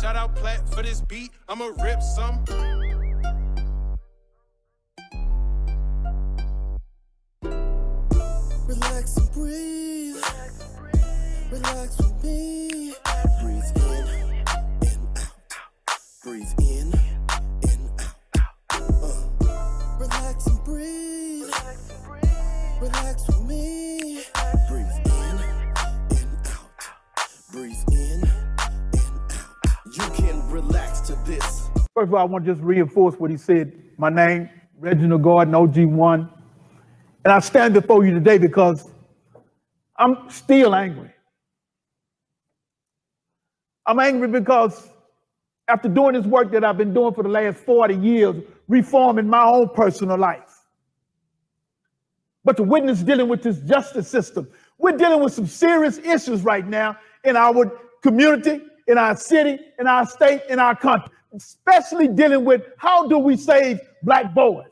Shout out Platt for this beat, I'ma rip some. Relax and breathe. Relax with me. Breathe in and out. Breathe in and out. Relax and breathe. Relax with me. Breathe in and out. Breathe in and out. You can relax to this. First of all, I want to just reinforce what he said. My name, Reginald Gordon, OG-1. And I stand before you today because I'm still angry. I'm angry because after doing this work that I've been doing for the last 40 years, reforming my own personal life, but to witness dealing with this justice system, we're dealing with some serious issues right now in our community, in our city, in our state, in our country, especially dealing with how do we save black boys.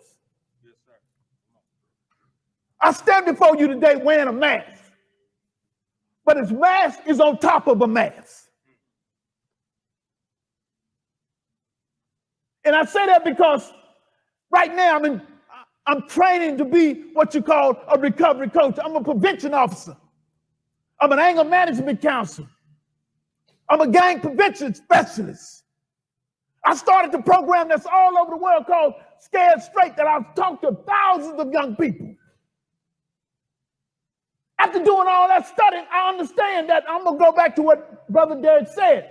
I stand before you today wearing a mask, but his mask is on top of a mask. And I say that because right now I'm training to be what you call a recovery coach. I'm a prevention officer. I'm an anger management counselor. I'm a gang prevention specialist. I started the program that's all over the world called Scared Straight that I've talked to thousands of young people. After doing all that studying, I understand that I'm going to go back to what Brother Derek said.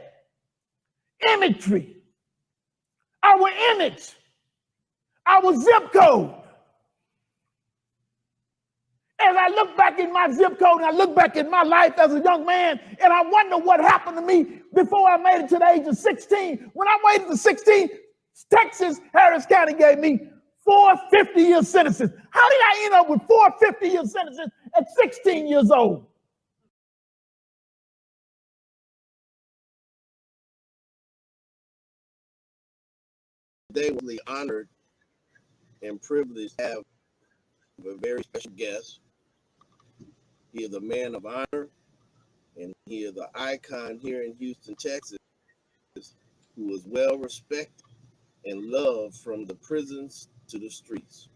Imagery. Our image. Our zip code. As I look back in my zip code and I look back in my life as a young man, and I wonder what happened to me before I made it to the age of 16. When I made it to 16, Texas, Harris County gave me 4 50-year sentences. How did I end up with 4 50-year sentences at 16 years old? Today, we're really honored and privileged to have a very special guest. He is a man of honor, and he is an icon here in Houston, Texas, who is well respected and loved from the prisons to the streets.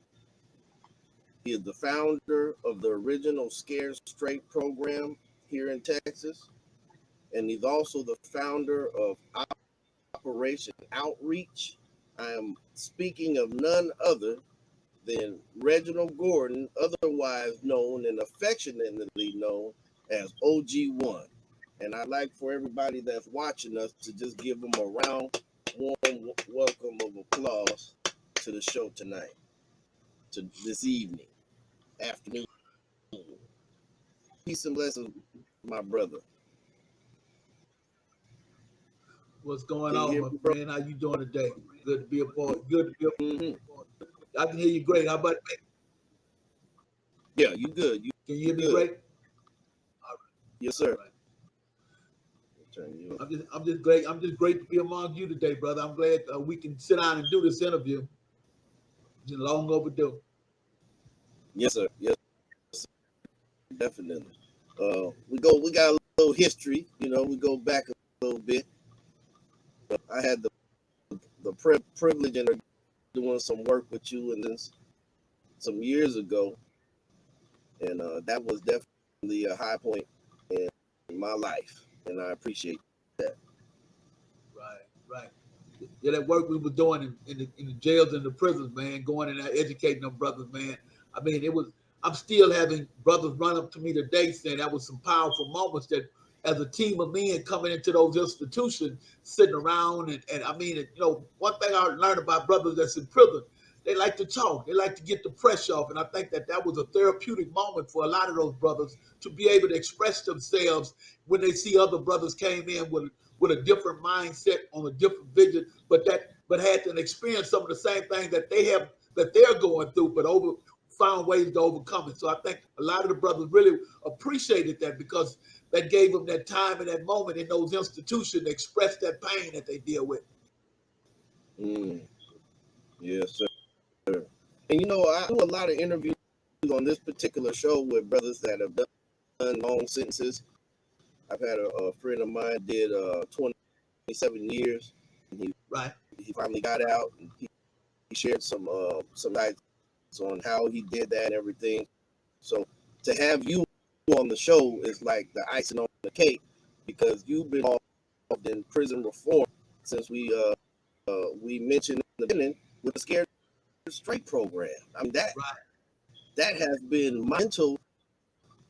He is the founder of the original Scared Straight program here in Texas, and he's also the founder of Operation Outreach. I am speaking of none other than Reginald Gordon, otherwise known and affectionately known as OG-1. And I'd like for everybody that's watching us to just give them a round, warm welcome of applause to the show tonight, to this evening, afternoon. Peace and blessings, my brother. What's going on, my friend? How you doing today? Good to be a part. Good to be a part. I can hear you great. How about me? Yeah, you good. Can you hear me great? All right. Yes, sir. Right. I'm just great. I'm just great to be among you today, brother. I'm glad we can sit down and do this interview. It's long overdue. Yes, sir. Yes, sir. Definitely. We got a little history. You know, we go back a little bit. I had the privilege of doing some work with you and this some years ago, and that was definitely a high point in my life, and I appreciate that. Right. Yeah, that work we were doing in the jails and the prisons, man, going in there educating them brothers, man. I mean, I'm still having brothers run up to me today saying that was some powerful moments that as a team of men coming into those institutions, sitting around. And I mean, you know, one thing I learned about brothers that's in prison, they like to talk. They like to get the pressure off. And I think that was a therapeutic moment for a lot of those brothers to be able to express themselves when they see other brothers came in with a different mindset on a different vision, but had to experience some of the same things that they're going through, but found ways to overcome it. So I think a lot of the brothers really appreciated that because that gave them that time and that moment in those institutions to express that pain that they deal with. Yes, sir. And you know, I do a lot of interviews on this particular show with brothers that have done long sentences. I've had a friend of mine did 20 27 years. Right. He finally got out, and he shared some guides on how he did that and everything. So to have you on the show is like the icing on the cake, because you've been involved in prison reform since we mentioned in the beginning with the Scared Straight program. I mean, that has been mental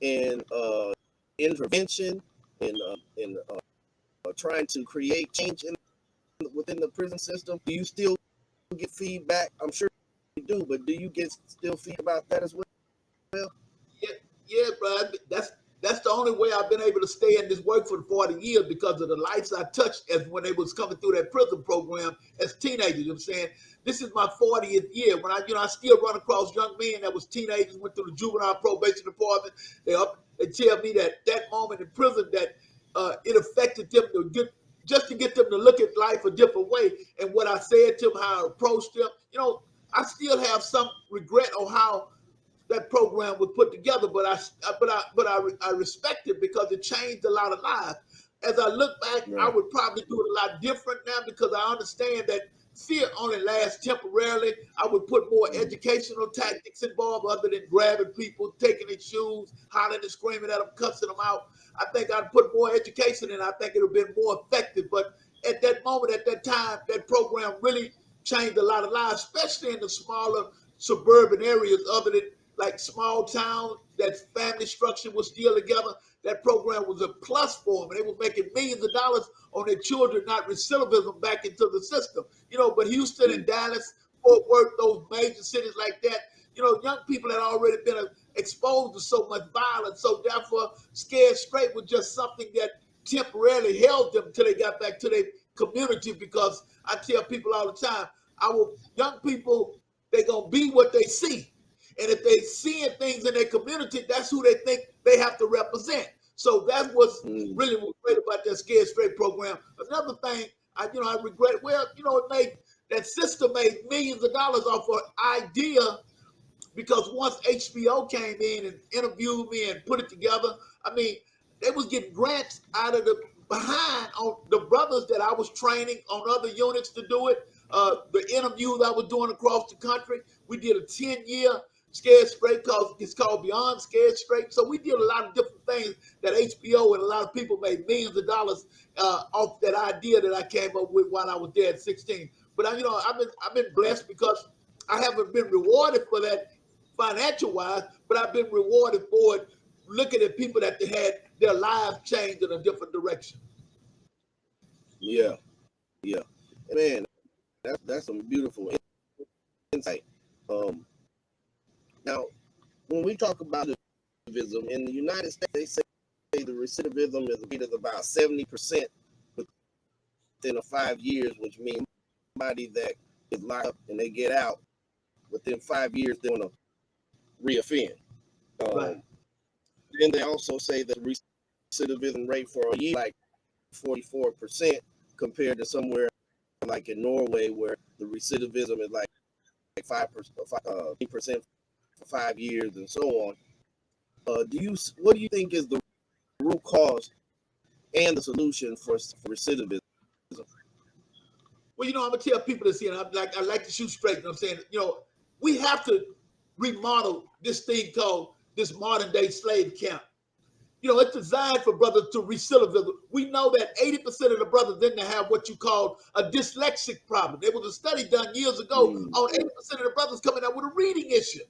and intervention and trying to create change within the prison system. Do you still get feedback? I'm sure you do, but do you get still feedback about that as well? Yeah, bro. That's the only way I've been able to stay in this work for 40 years, because of the lives I touched as when they was coming through that prison program as teenagers. You know what I'm saying? This is my 40th year. When I still run across young men that was teenagers, went through the juvenile probation department. They tell me that moment in prison that it affected them just to get them to look at life a different way. And what I said to them, how I approached them, I still have some regret on how that program was put together, but I respect it because it changed a lot of lives. As I look back, I would probably do it a lot different now, because I understand that fear only lasts temporarily. I would put more educational tactics involved other than grabbing people, taking their shoes, hollering and screaming at them, cussing them out. I think I'd put more education in. I think it would have been more effective. But at that moment, at that time, that program really changed a lot of lives, especially in the smaller suburban areas, other than like small towns, that family structure was still together. That program was a plus for them. And they were making millions of dollars on their children, not recidivism back into the system. But Houston and Dallas, Fort Worth, those major cities like that, young people had already been exposed to so much violence. So therefore, Scared Straight was just something that temporarily held them till they got back to their community. Because I tell people all the time, our young people, they're going to be what they see. And if they seeing things in their community, that's who they think they have to represent. So that's what's really great about that Scared Straight program. Another thing, I regret. Well, that system made millions of dollars off an idea, because once HBO came in and interviewed me and put it together, they was getting grants out of the behind on the brothers that I was training on other units to do it. The interviews I was doing across the country, we did a 10-year Scared Straight, because it's called Beyond Scared Straight. So we did a lot of different things that HBO and a lot of people made millions of dollars off that idea that I came up with while I was there at 16. But I've been blessed, because I haven't been rewarded for that financial wise, but I've been rewarded for it looking at people that had their lives changed in a different direction. Yeah, man, that's some beautiful insight. Now, when we talk about recidivism in the United States, they say the recidivism is a rate of about 70% within 5 years, which means somebody that is locked up and they get out within 5 years, they're going to reoffend. Right. Then they also say that the recidivism rate for a year like 44% compared to somewhere like in Norway, where the recidivism is like 5% for 5 years and so on. What do you think is the root cause and the solution for recidivism? Well, I'm gonna tell people this here. I like to shoot straight. You know what I'm saying? We have to remodel this thing called this modern day slave camp. It's designed for brothers to recidivism. We know that 80% of the brothers in there have what you call a dyslexic problem. There was a study done years ago on 80% of the brothers coming out with a reading issue.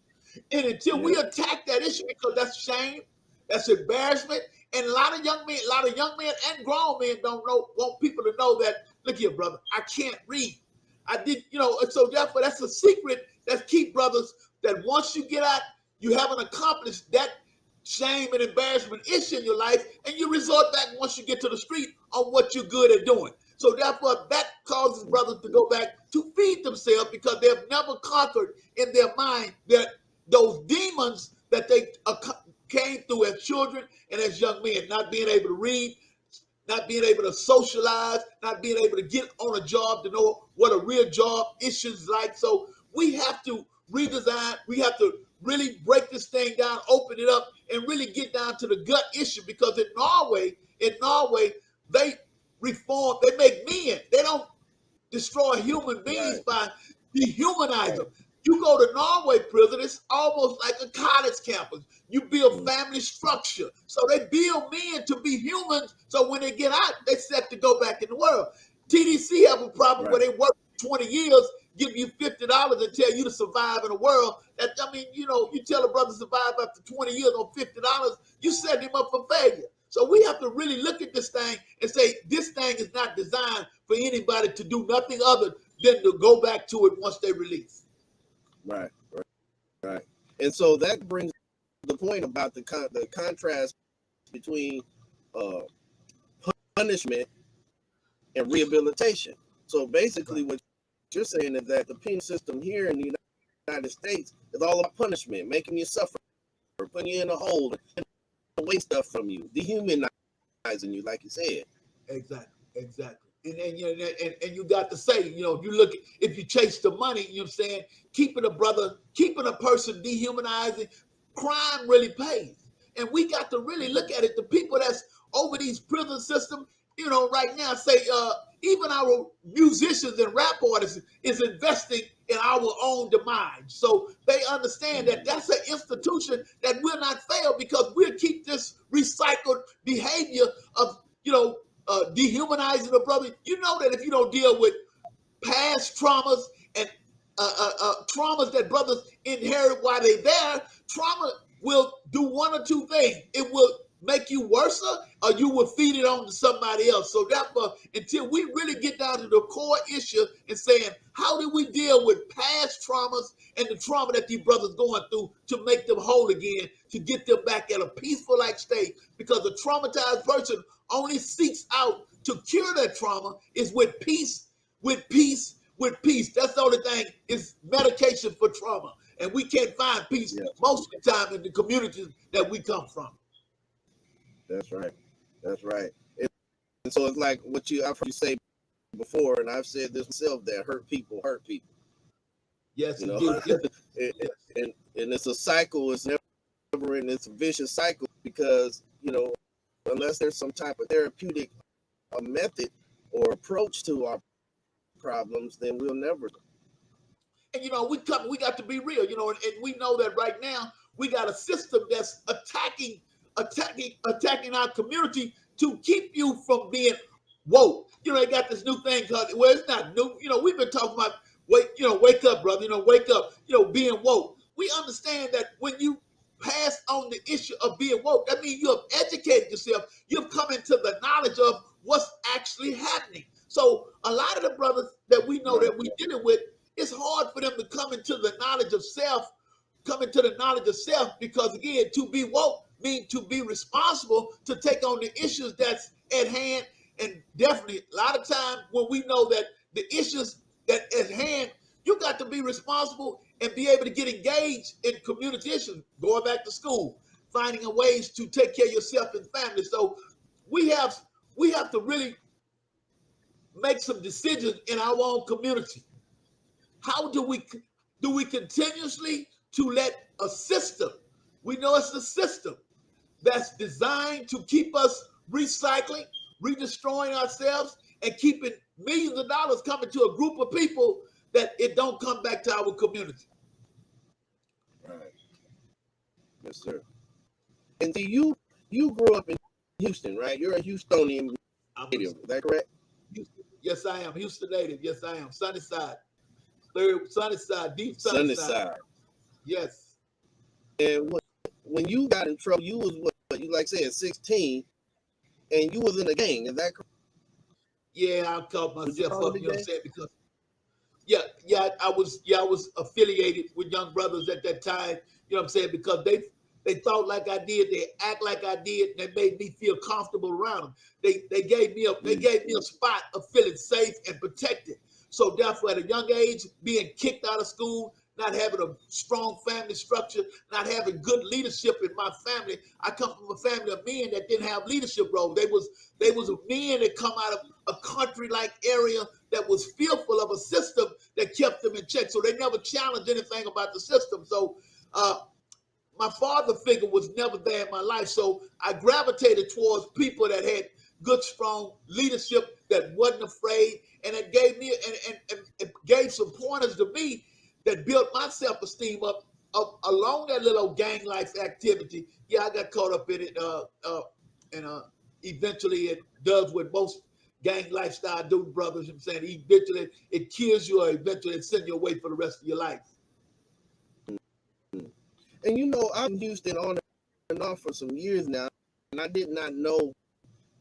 And until we attack that issue, because that's shame, that's embarrassment, and a lot of young men and grown men want people to know that, look here, brother, I can't read. So therefore that's a secret that keep brothers, that once you get out, you haven't accomplished that shame and embarrassment issue in your life, and you resort back once you get to the street on what you're good at doing. So therefore that causes brothers to go back to feed themselves, because they have never conquered in their mind those demons that they came through as children and as young men, not being able to read, not being able to socialize, not being able to get on a job to know what a real job is like. So we have to redesign. We have to really break this thing down, open it up, and really get down to the gut issue. Because in Norway, they reform. They make destroy human beings by dehumanizing them. You go to Norway prison, it's almost like a college campus. You build family structure. So they build men to be humans. So when they get out, they set to go back in the world. TDC have a problem where they work 20 years, give you $50 and tell you to survive in the world. That, I mean, you know, you tell a brother to survive after 20 years on $50, you set him up for failure. So we have to really look at this thing and say, this thing is not designed for anybody to do nothing other than to go back to it once they release. Right. And so that brings the point about the contrast between punishment and rehabilitation. So basically what you're saying is that the penal system here in the United States is all about punishment, making you suffer, putting you in a hole, taking away stuff from you, dehumanizing you, like you said. Exactly. And you got to say, you know, you look at, if you chase the money, you know what I'm saying, keeping a person dehumanizing, crime really pays. And we got to really look at it. The people that's over these prison systems, you know, right now, say even our musicians and rap artists is investing in our own demise. So they understand that that's an institution that will not fail because we'll keep this recycled behavior of, you know, dehumanizing a brother. You know that if you don't deal with past traumas and traumas that brothers inherit while they're there, trauma will do one or two things. It will make you worse, or you will feed it on to somebody else. So therefore, until we really get down to the core issue and saying, how do we deal with past traumas and the trauma that these brothers going through to make them whole again, to get them back at a peaceful like state? Because a traumatized person only seeks out to cure that trauma is with peace. That's the only thing is medication for trauma. And we can't find peace most of the time in the communities that we come from. That's right. And so it's like what I've heard you say before, and I've said this myself, that hurt people. Yes, you know, and it's a cycle. It's never ending. It's a vicious cycle because, you know, unless there's some type of therapeutic method or approach to our problems, then we'll never. And you know, we got to be real, you know, and we know that right now we got a system that's attacking our community to keep you from being woke. You know, they got this new thing called, well, it's not new. You know, we've been talking about wake up, brother. You know, wake up. You know, being woke. We understand that when you pass on the issue of being woke, that means you have educated yourself. You've come into the knowledge of what's actually happening. So a lot of the brothers that we know that we're dealing with, it's hard for them to come into the knowledge of self, because again, to be woke means to be responsible to take on the issues that's at hand. And definitely a lot of times when we know that the issues that at hand, you got to be responsible and be able to get engaged in community issues, going back to school, finding ways to take care of yourself and family. So we have to really make some decisions in our own community. How do we continuously to let a system, we know it's a system that's designed to keep us recycling, redestroying ourselves, and keeping millions of dollars coming to a group of people that it don't come back to our community. Right. Yes, sir. And you grew up in Houston, right? You're a Houstonian native, is that correct? Houston. Yes, I am. Houston native. Yes, I am. Sunnyside. Sunnyside, deep Sunnyside. Yes. And when you got in trouble, you was what you like saying 16, and you was in a gang. Is that correct? Yeah, I called myself up. You know what I'm saying? Because I was affiliated with young brothers at that time. You know what I'm saying? Because they thought like I did, they act like I did, and they made me feel comfortable around them. They gave me a spot of feeling safe and protected. So therefore, at a young age, being kicked out of school, not having a strong family structure, not having good leadership in my family. I come from a family of men that didn't have leadership roles. They was men that come out of a country-like area that was fearful of a system that kept them in check. So they never challenged anything about the system. So my father figure was never there in my life. So I gravitated towards people that had good, strong leadership that wasn't afraid, and it gave me and it gave some pointers to me that built my self-esteem up along that little gang life activity. Yeah, I got caught up in it, and eventually it does what most gang lifestyle do, brothers. I'm saying eventually it kills you, or eventually it sends you away for the rest of your life. And you know, I've used it on and off for some years now, and I did not know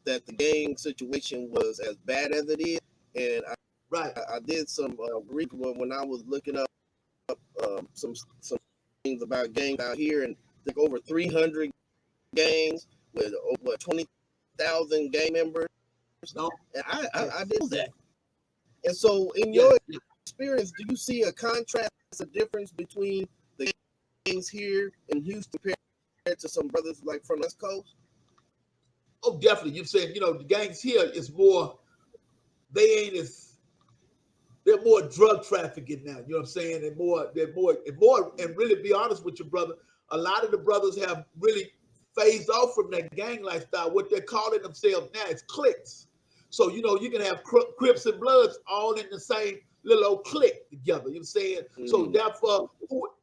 that the gang situation was as bad as it is. And I did some research when I was looking up some things about gangs out here, and I think over 300 gangs with over 20,000 gang members. No, and I did that. And so, in your experience, do you see a contrast, a difference between the gangs here in Houston compared to some brothers like from the West Coast? Oh, definitely. You're saying, the gangs here is more, they're more drug trafficking now. You know what I'm saying? They're more, and really be honest with you, brother, a lot of the brothers have really phased off from that gang lifestyle. What they're calling themselves now is cliques. So, you can have Crips and Bloods all in the same little old clique together. You know what I'm saying? Mm-hmm. So therefore,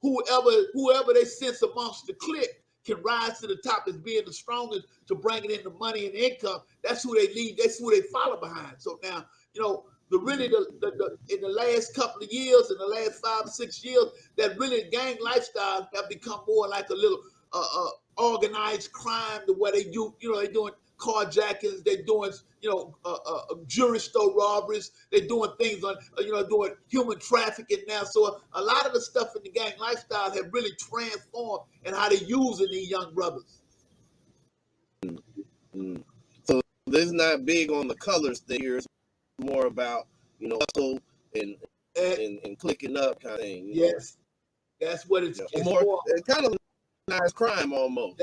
whoever they sense amongst the clique can rise to the top as being the strongest to bringing in the money and income. That's who they lead. That's who they follow behind. So now, the in the last couple of years, in the last 5 or 6 years, that really gang lifestyle have become more like a little organized crime, to where they do, they're doing carjackings, they're doing, jewelry store robberies, they're doing things on, doing human trafficking now. So a lot of the stuff in the gang lifestyle have really transformed in how they're using these young brothers. Mm-hmm. So this is not big on the colors there. It's more about, hustle and clicking up kind of thing. Yes, that's what it's more. It's kind of organized crime almost.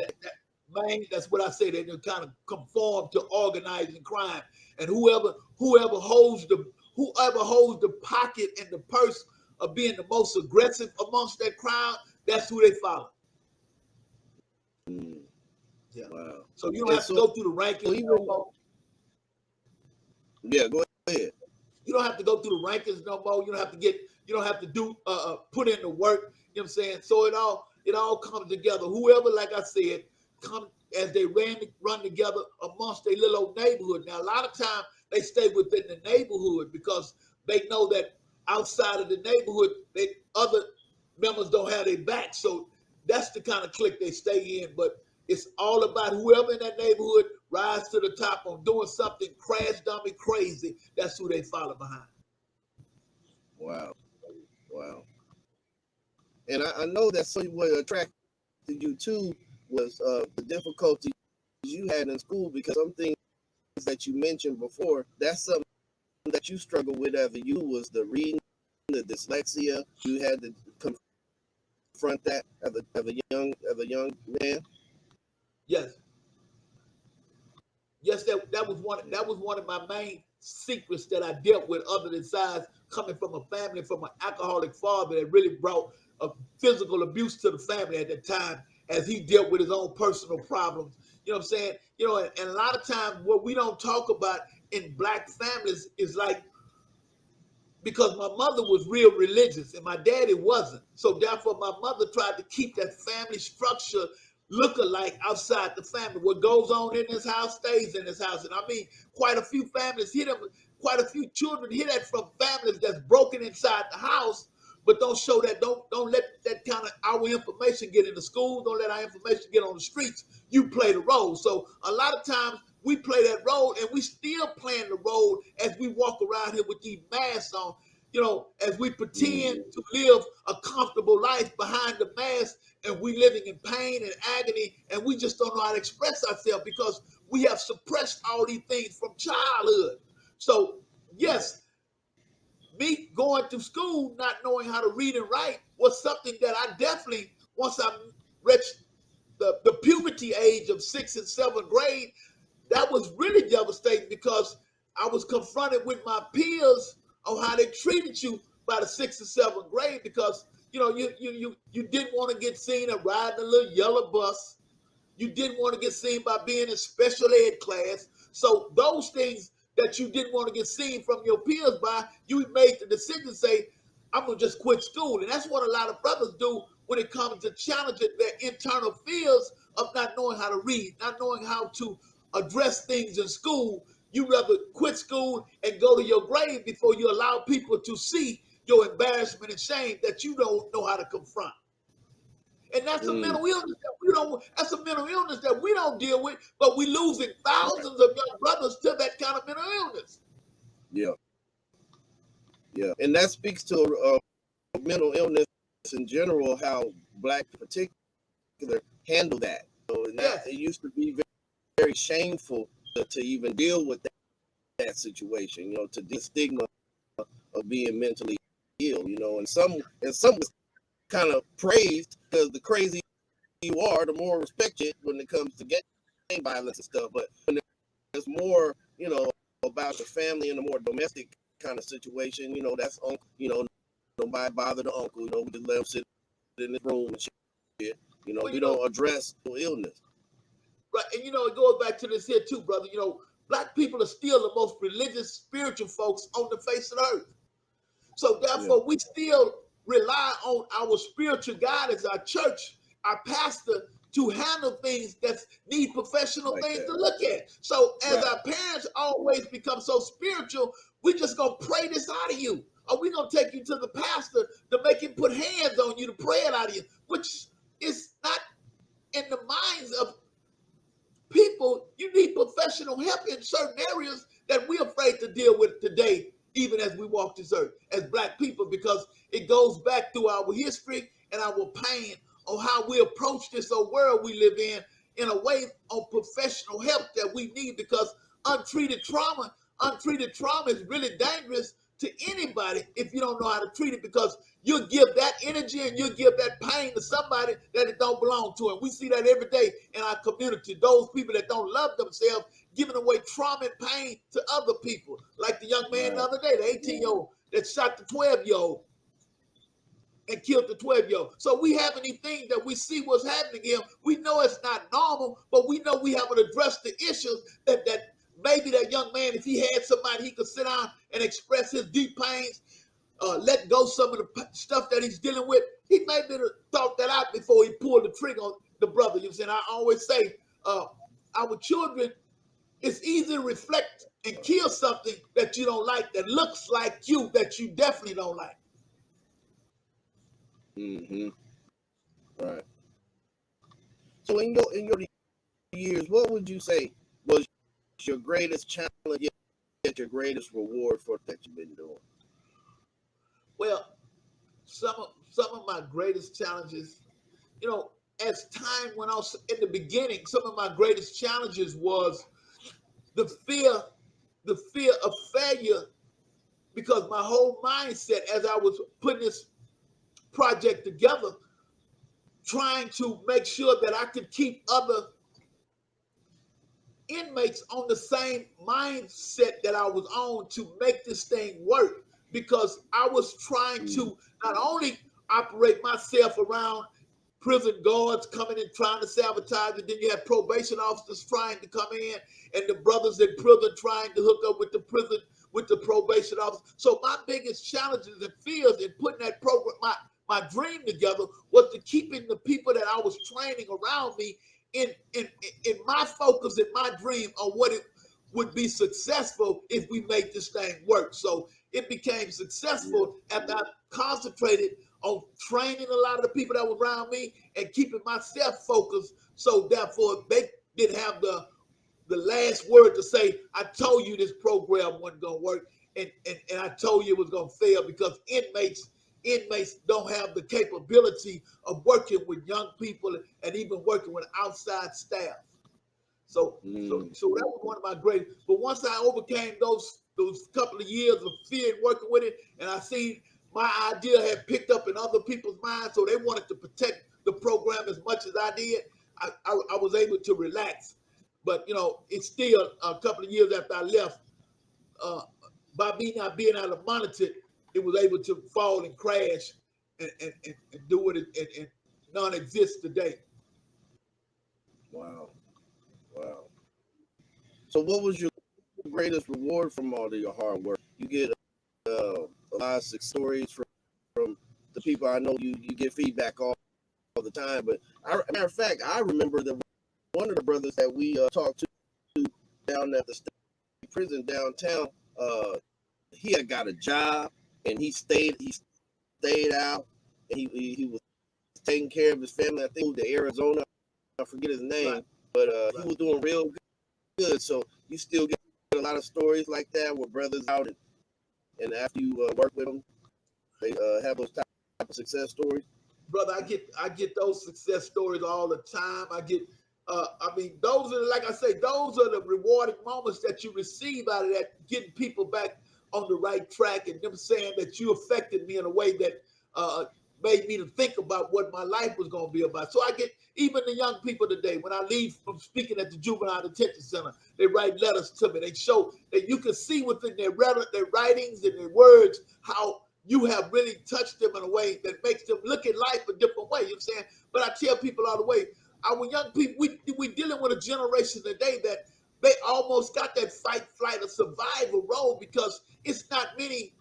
That's what I say. They kind of conform to organizing crime, and whoever holds the pocket and the purse of being the most aggressive amongst that crowd, that's who they follow. Mm. Yeah. Wow. So you don't have to go through the rankings no more. Yeah, go ahead. You don't have to go through the rankings no more. You don't have to do put in the work. You know what I'm saying? So it all comes together. Whoever, like I said, come as they run together amongst their little old neighborhood. Now, a lot of times they stay within the neighborhood because they know that outside of the neighborhood, other members don't have their back. So that's the kind of clique they stay in. But it's all about whoever in that neighborhood rise to the top on doing something crash dummy crazy. That's who they follow behind. Wow. And I know that what attracted you too was the difficulties you had in school, because some things that you mentioned before, that's something that you struggled with as a youth, was the reading, the dyslexia. You had to confront that as a young man. Yes, that was one of my main secrets that I dealt with, other than size, coming from a family, from an alcoholic father that really brought a physical abuse to the family at that time, as he dealt with his own personal problems. You know what I'm saying? And a lot of times what we don't talk about in Black families is like, because my mother was real religious and my daddy wasn't. So therefore my mother tried to keep that family structure look-alike outside the family. What goes on in this house stays in this house. And I mean, quite a few families hear them, quite a few children hear that from families that's broken inside the house, but don't show that, don't let that kind of our information get into school, don't let our information get on the streets. You play the role. So a lot of times we play that role, and we still playing the role as we walk around here with these masks on, as we pretend to live a comfortable life behind the mask, and we living in pain and agony, and we just don't know how to express ourselves because we have suppressed all these things from childhood. So yes, me going to school not knowing how to read and write was something that I definitely, once I reached the puberty age of 6th and 7th grade, that was really devastating, because I was confronted with my peers on how they treated you by the 6th and 7th grade, because you didn't want to get seen at riding a little yellow bus. You didn't want to get seen by being in special ed class. So those things that you didn't want to get seen from your peers by, you made the decision to say, I'm going to just quit school. And that's what a lot of brothers do when it comes to challenging their internal fears of not knowing how to read, not knowing how to address things in school. You rather quit school and go to your grave before you allow people to see your embarrassment and shame that you don't know how to confront. And that's a mental illness that we don't. That's a mental illness that we don't deal with, but we losing thousands of young brothers to that kind of mental illness. Yeah, yeah, and that speaks to mental illness in general. How Black in particular handle that. So it used to be very, very shameful to even deal with that situation. You know, to the stigma of being mentally ill. You know, and some was kind of praised because the crazy you are, the more respect you when it comes to gang violence and stuff. But when there's more, you know, about your family and a more domestic kind of situation, you know, that's uncle, you know, nobody bother the uncle, you know, we just let him sit in the room and shit. You know, we don't address the illness. Right, and you know, it goes back to this here too, brother. You know, Black people are still the most religious, spiritual folks on the face of the earth. So therefore, we still rely on our spiritual guidance, our church, our pastor, to handle things that need professional things to look at. So as our parents always become so spiritual, we just gonna pray this out of you, or we gonna take you to the pastor to make him put hands on you to pray it out of you, which is not in the minds of people. You need professional help in certain areas that we're afraid to deal with today, even as we walk this earth as Black people, because it goes back through our history and our pain on how we approach this old world we live in a way on professional help that we need, because untreated trauma is really dangerous to anybody if you don't know how to treat it, because you'll give that energy and you'll give that pain to somebody that it don't belong to. And we see that every day in our community, those people that don't love themselves giving away trauma and pain to other people, like the young man the other day, the 18-year-old that shot the 12-year-old and killed the 12-year-old. So we have anything that we see what's happening here. We know it's not normal, but we know we haven't addressed the issues that maybe that young man, if he had somebody he could sit down and express his deep pains, let go some of the stuff that he's dealing with, he maybe have thought that out before he pulled the trigger on the brother. You know what I'm saying? I always say, our children, it's easy to reflect and kill something that you don't like, that looks like you, that you definitely don't like. Right. So in your years, what would you say was your greatest challenge, yet your greatest reward for that you've been doing? Well, some of my greatest challenges, you know, as time went on in the beginning, some of my greatest challenges was the fear of failure, because my whole mindset as I was putting this project together, trying to make sure that I could keep other inmates on the same mindset that I was on to make this thing work, because I was trying to not only operate myself around prison guards coming and trying to sabotage it, then you have probation officers trying to come in, and the brothers in prison trying to hook up with the probation officer. So my biggest challenges and fears in putting that program, my dream together, was to keeping the people that I was training around me in my focus, in my dream on what it would be successful if we made this thing work. So it became successful after I concentrated on training a lot of the people that were around me and keeping myself focused. So therefore, they didn't have the last word to say, I told you this program wasn't going to work, and I told you it was going to fail, because inmates don't have the capability of working with young people and even working with outside staff. So that was one of my great. But once I overcame those couple of years of fear and working with it, and I seen my idea had picked up in other people's minds, so they wanted to protect the program as much as I did, I was able to relax. But you know, it's still a couple of years after I left, by me not being able to monitor it, it was able to fall and crash and do what and non-exist today. Wow. So what was your greatest reward from all of your hard work? You get a lot of success stories from the people I know. You get feedback all the time. But matter of fact, I remember that one of the brothers that we talked to down at the state prison downtown, he had got a job and he stayed out, and he was taking care of his family. I think he moved to Arizona. I forget his name, Right. but he was doing real good. So you still get a lot of stories like that where brothers out and after you work with them, they have those type of success stories. Brother, I get those success stories all the time. I get I mean, those are, like I say, those are the rewarding moments that you receive out of that, getting people back on the right track and them saying that you affected me in a way that made me to think about what my life was going to be about. So I get, even the young people today, when I leave from speaking at the juvenile detention center, they write letters to me. They show that you can see within their writings and their words how you have really touched them in a way that makes them look at life a different way. You know what I'm saying? But I tell people all the way, our young people, we dealing with a generation today that they almost got that fight, flight, or survival role, because it's not many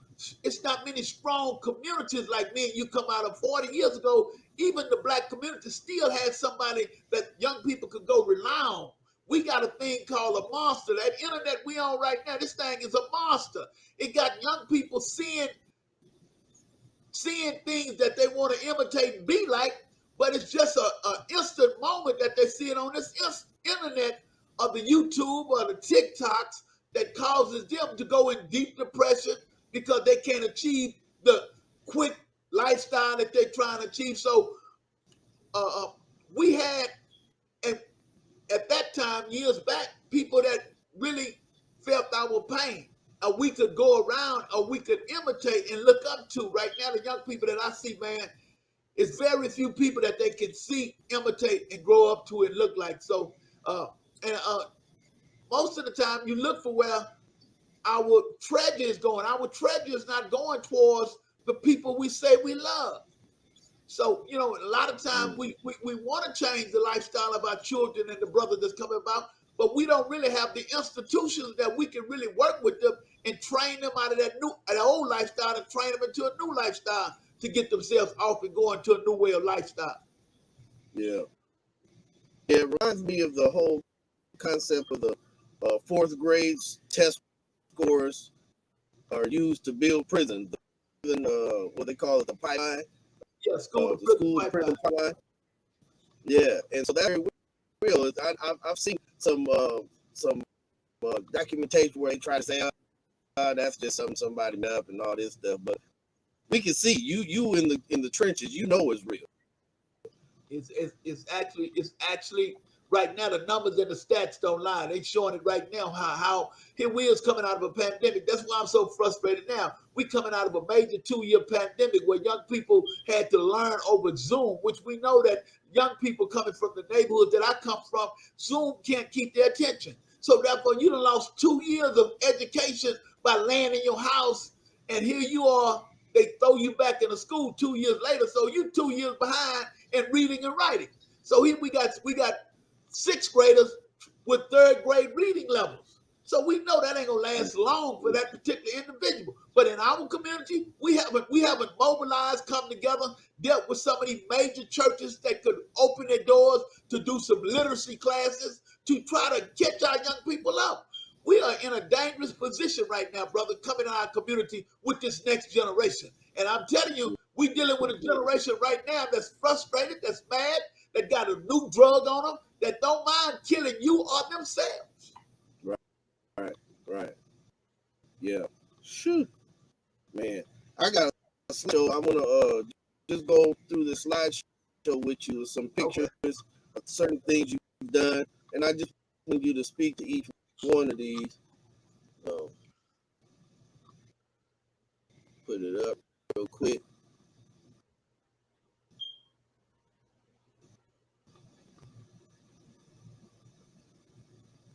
strong communities like me and you come out of 40 years ago. Even the black community still had somebody that young people could go rely on. We got a thing called a monster. That internet we on right now, this thing is a monster. It got young people seeing things that they want to imitate and be like, but it's just a instant moment that they see it on this internet of the YouTube or the TikToks that causes them to go in deep depression because they can't achieve the quick lifestyle that they're trying to achieve. So we had, and at that time, years back, people that really felt our pain. We could go around, or we could imitate and look up to. Right now, the young people that I see, man, it's very few people that they can see, imitate, and grow up to and look like. So, most of the time, you look for where our treasure is going. Our treasure is not going towards the people we say we love. So, you know, a lot of times we want to change the lifestyle of our children and the brothers that's coming about, but we don't really have the institutions that we can really work with them and train them out of that old lifestyle and train them into a new lifestyle to get themselves off and go into a new way of lifestyle. Yeah. It reminds me of the whole concept of the fourth grade test scores are used to build prisons. Even what they call it, the pipeline. Yeah, school to prison pipeline. Yeah, and so that's real. I've seen some documentation where they try to say, that's just somebody made up and all this stuff, but we can see you in the trenches. You know it's real. It's actually right now, the numbers and the stats don't lie. They showing it right now how here we is coming out of a pandemic. That's why I'm so frustrated now. We coming out of a major 2-year pandemic where young people had to learn over Zoom, which we know that young people coming from the neighborhood that I come from, Zoom can't keep their attention. So therefore, you done lost 2 years of education by laying in your house, and here you are. They throw you back into school 2 years later, so you 2 years behind in reading and writing. So here we got sixth graders with third grade reading levels. So we know that ain't gonna last long for that particular individual. But in our community, we haven't mobilized, come together, dealt with some of these major churches that could open their doors to do some literacy classes to try to catch our young people up. We are in a dangerous position right now, brother, coming in our community with this next generation. And I'm telling you, we're dealing with a generation right now that's frustrated, that's mad, that got a new drug on them, that don't mind killing you or themselves. Right. Yeah. Shoot, man. I got a slideshow. I want to just go through the slideshow with you, some pictures of certain things you've done, and I just want you to speak to each one of these. Put it up real quick.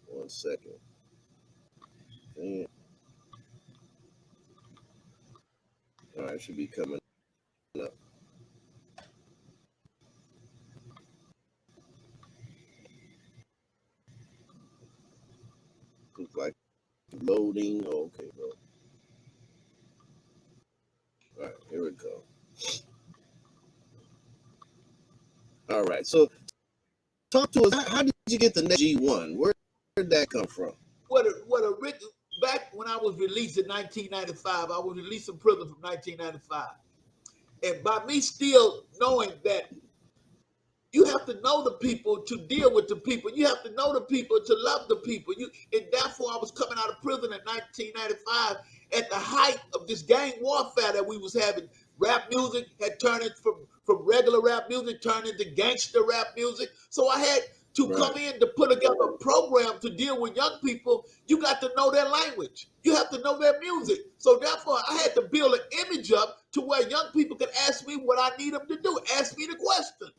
One second. And, all right, should be coming up. Loading. Okay, bro. All right, here we go. All right, so talk to us. How did you get the OG-1? Where did that come from? Back when I was released in 1995, I was released from prison from 1995. And by me still knowing that you have to know the people to deal with the people. You have to know the people to love the people. And therefore, I was coming out of prison in 1995 at the height of this gang warfare that we was having. Rap music had turned it from regular rap music, turned into gangster rap music. So I had to come in to put together a program to deal with young people. You got to know their language. You have to know their music. So therefore, I had to build an image up to where young people could ask me what I need them to do. Ask me the question.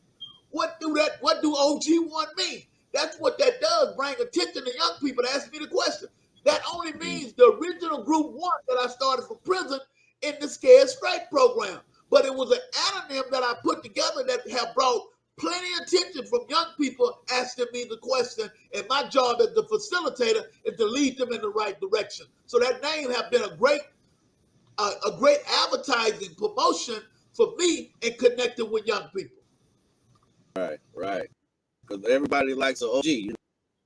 What do OG-1 mean? That's what that does, bring attention to young people to ask me the question. That only means the original group 1 that I started from prison in the Scared Straight program. But it was an anonym that I put together that have brought plenty of attention from young people asking me the question. And my job as the facilitator is to lead them in the right direction. So that name have been a great advertising promotion for me in connecting with young people. Right. Because everybody likes an OG. You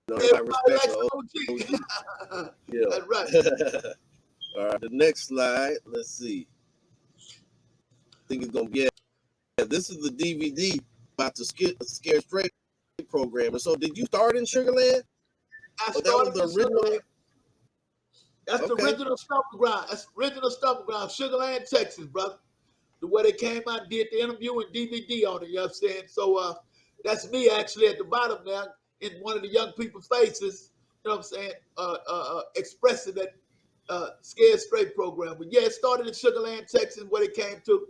know, everybody likes an OG. Yeah. That's right. All right, the next slide. Let's see. I think it's gonna be. Yeah, this is the DVD about the Scared Straight program. And so, did you start in Sugarland? I started the original. Sugarland. That's the original stomping ground. That's original stomping ground, Sugarland, Texas, brother. The way they came out and did the interview and DVD on it, you know what I'm saying? So that's me actually at the bottom there in one of the young people's faces, you know what I'm saying, expressing that Scared Straight program. But yeah, it started in Sugarland, Texas, where they came to.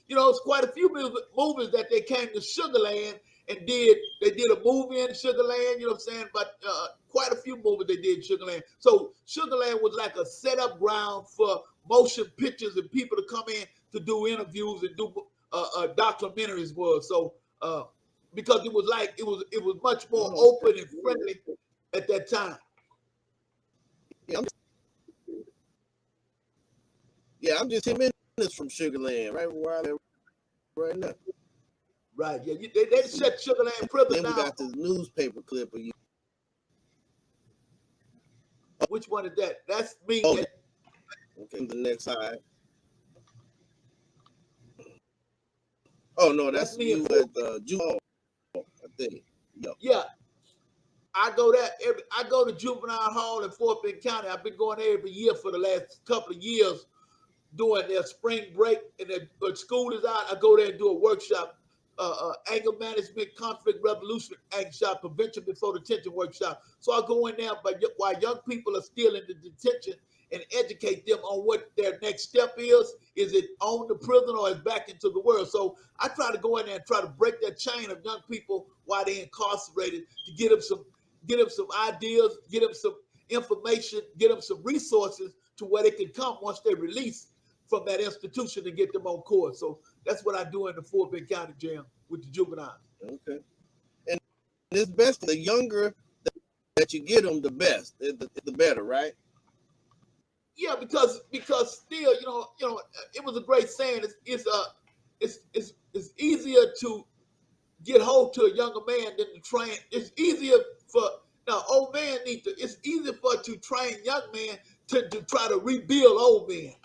You know, it's quite a few movies that they came to Sugarland and did. They did a movie in Sugarland, you know what I'm saying? But quite a few movies they did in Sugarland. So Sugarland was like a setup ground for motion pictures and people to come in to do interviews and do documentaries. Was so because it was much more open and friendly at that time. I'm just 10 minutes from Sugarland, right where I live right now. Right, yeah, they shut Sugarland prison down. Then we got this newspaper clip of you. Which one is that? That's me. Okay, the next slide. Oh no, that's me you at Juvenile, I think. Yep. Yeah, I go to Juvenile Hall in Fort Bend County. I've been going there every year for the last couple of years, doing their spring break, and when school is out, I go there and do a workshop, anger management, conflict resolution workshop, prevention before detention workshop. So I go in there, but while young people are still in the detention, and educate them on what their next step is. Is it on the prison or is back into the world? So I try to go in there and try to break that chain of young people while they're incarcerated to get them some ideas, get them some information, get them some resources to where they can come once they're released from that institution and get them on course. So that's what I do in the Fort Bend County Jail with the juveniles. Okay. And it's best, the younger that you get them, the best, the better, right? Yeah, because still, you know, it was a great saying. It's easier to get hold to a younger man than to train. It's easier for old man need to. It's easier to train young men to try to rebuild old men.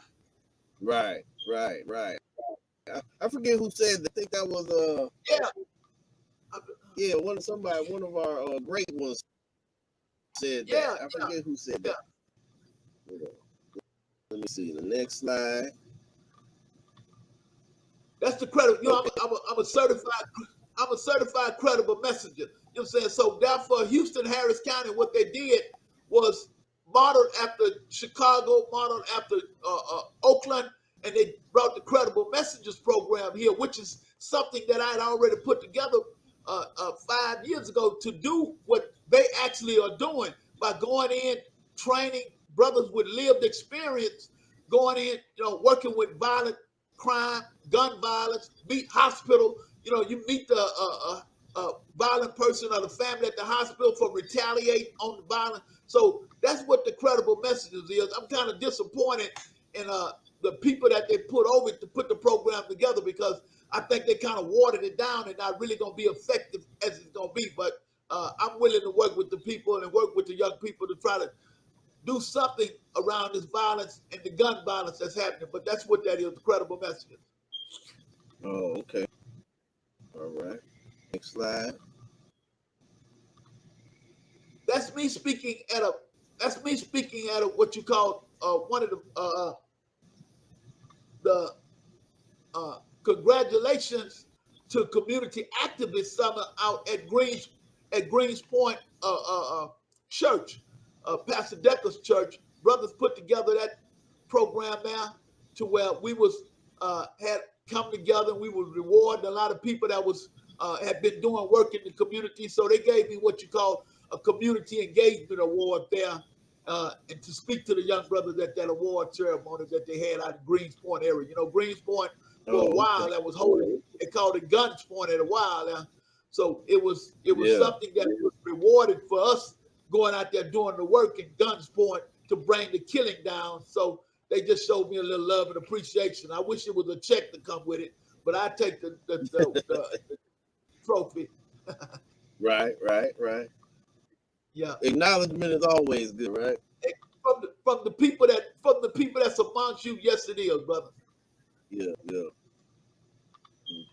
Right. I forget who said that. I think that was one of our great ones said that. I forget who said that. Let me see the next slide. That's the credit. You know, I'm a certified credible messenger. You know what I'm saying? So therefore, Houston, Harris County, what they did was modeled after Chicago, modeled after Oakland, and they brought the credible messengers program here, which is something that I had already put together 5 years ago to do what they actually are doing by going in, training brothers with lived experience, going in, working with violent crime, gun violence, meet hospital. You meet the violent person or the family at the hospital for retaliating on the violence. So that's what the credible messages is. I'm kind of disappointed in the people that they put over to put the program together, because I think they kind of watered it down and not really going to be effective as it's going to be. But I'm willing to work with the people and work with the young people to try to do something around this violence and the gun violence that's happening. But that's what that is, the credible messages. Oh, okay. All right. Next slide. That's me speaking at a what you call one of the congratulations to Community Activist Summit out at Greens Point Church, Pastor Decker's church. Brothers put together that program now to where we was had come together and we was rewarding a lot of people that was had been doing work in the community. So they gave me what you call a community engagement award there, and to speak to the young brothers at that award ceremony that they had out in Greens Point area. You know, Greens Point for a while that was holding, they called it Guns Point at a while now. So it was something that was rewarded for us going out there doing the work in Guns Point to bring the killing down. So they just showed me a little love and appreciation. I wish it was a check to come with it, but I take the trophy. Right. Yeah. Acknowledgement is always good, right? From the people that's amongst you, yes it is, brother. Yeah.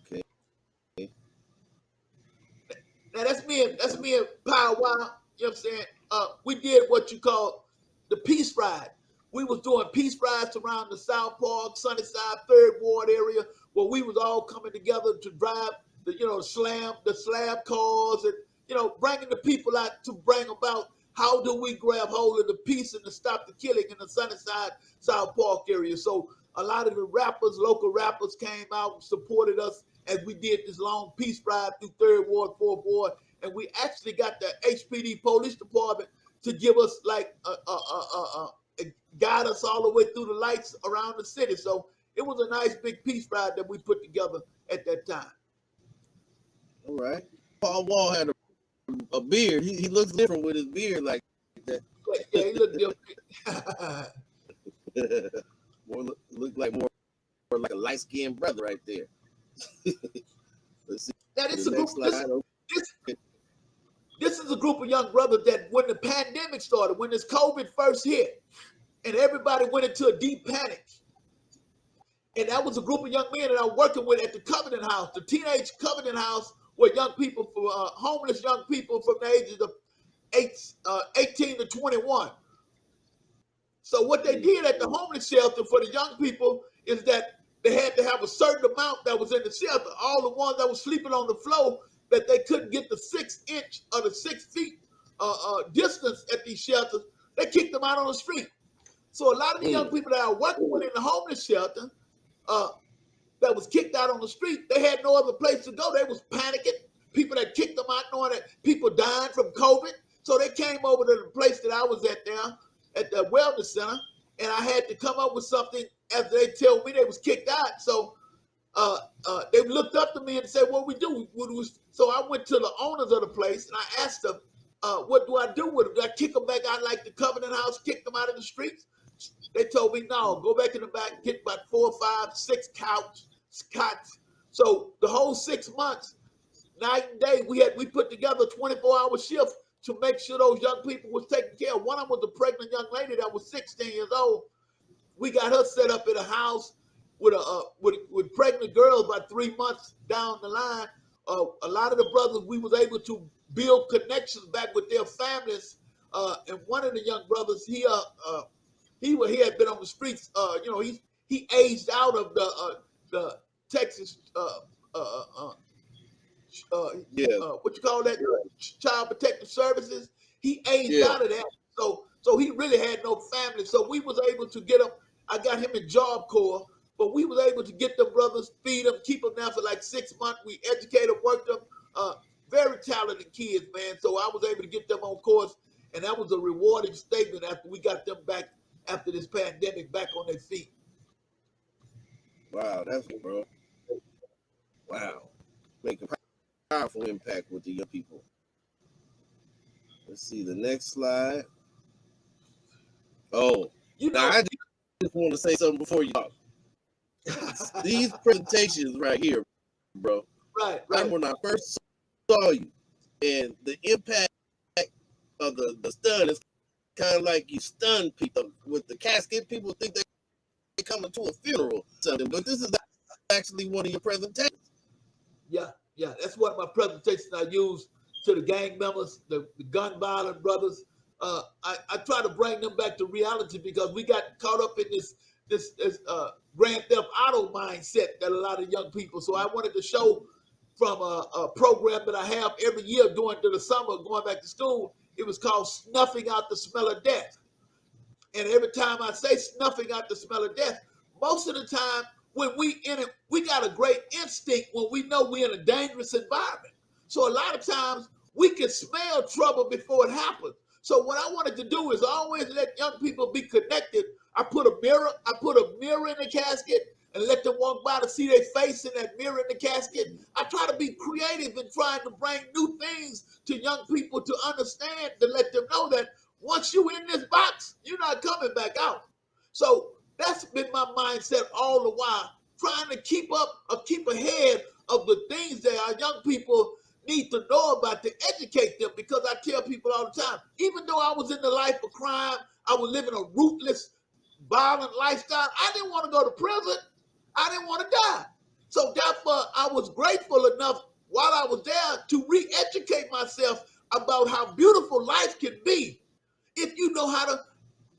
Okay. Now that's me and Power Wow. You know what I'm saying? We did what you call the peace ride. We was doing peace rides around the South Park, Sunnyside, Third Ward area, where we was all coming together to drive the slab cars, and bringing the people out to bring about how do we grab hold of the peace and to stop the killing in the Sunnyside, South Park area. So a lot of the local rappers came out and supported us as we did this long peace ride through Third Ward, Fourth Ward, and we actually got the HPD Police Department to give us guide us all the way through the lights around the city. So it was a nice big peace ride that we put together at that time. All right. Paul Wall had a beard. He looks different with his beard like that. Yeah, he looked different. Look like more like a light-skinned brother right there. Let's see. Now this is a group of young brothers that when the pandemic started, when this COVID first hit, and everybody went into a deep panic. And that was a group of young men that I'm working with at the Covenant House, the Teenage Covenant House, where young people, homeless young people from the ages of 18 to 21. So what they did at the homeless shelter for the young people is that they had to have a certain amount that was in the shelter. All the ones that were sleeping on the floor, that they couldn't get the 6 inch or the 6 feet distance at these shelters, they kicked them out on the street. So a lot of the young people that I working with in the homeless shelter that was kicked out on the street, they had no other place to go. They was panicking. People that kicked them out knowing that people died from COVID. So they came over to the place that I was at there at the wellness center, and I had to come up with something after they told me they was kicked out. So they looked up to me and said, what we do? So I went to the owners of the place and I asked them, what do I do with them? Do I kick them back out like the Covenant House, kick them out of the streets? They told me, no, go back in the back, get about 4, 5, 6 cots. So the whole 6 months, night and day, we put together a 24-hour shift to make sure those young people was taken care of. One of them was a pregnant young lady that was 16 years old. We got her set up in a house with pregnant girls about 3 months down the line. A lot of the brothers, we was able to build connections back with their families. And one of the young brothers, he had been on the streets. He aged out of the Texas what you call that, Child Protective Services. He aged out of that, so he really had no family. So we was able to get him. I got him in Job Corps, but we was able to get them brothers, feed them, keep them there for like 6 months. We educated them, worked them. Very talented kids, man. So I was able to get them on course, and that was a rewarding statement after we got them back after this pandemic back on their feet. Wow, that's it, bro. Wow, making powerful impact with the young people. Let's see the next slide. Oh, now I just want to say something before you talk. These presentations right here, bro. Right. When I first saw you, and the impact of the stun is kind of like you stun people with the casket. People think they coming to a funeral or something, but this is actually one of your presentations. Yeah. That's one of my presentations I use to the gang members, the gun violent brothers. I try to bring them back to reality because we got caught up in this Grand Theft Auto mindset that a lot of young people. So I wanted to show from a program that I have every year during the summer, going back to school. It was called Snuffing Out the Smell of Death. And every time I say snuffing out the smell of death, most of the time when we in it, we got a great instinct when we know we're in a dangerous environment. So a lot of times we can smell trouble before it happens. So what I wanted to do is always let young people be connected. I put a mirror in the casket and let them walk by to see their face in that mirror in the casket. I try to be creative in trying to bring new things to young people to understand, to let them know that once you in this box, you're not coming back out. So that's been my mindset all the while, trying to keep ahead of the things that our young people need to know about to educate them. Because I tell people all the time, even though I was in the life of crime, I was living a ruthless, violent lifestyle. I didn't want to go to prison. I didn't want to die. So therefore, I was grateful enough while I was there to re-educate myself about how beautiful life can be if you know how to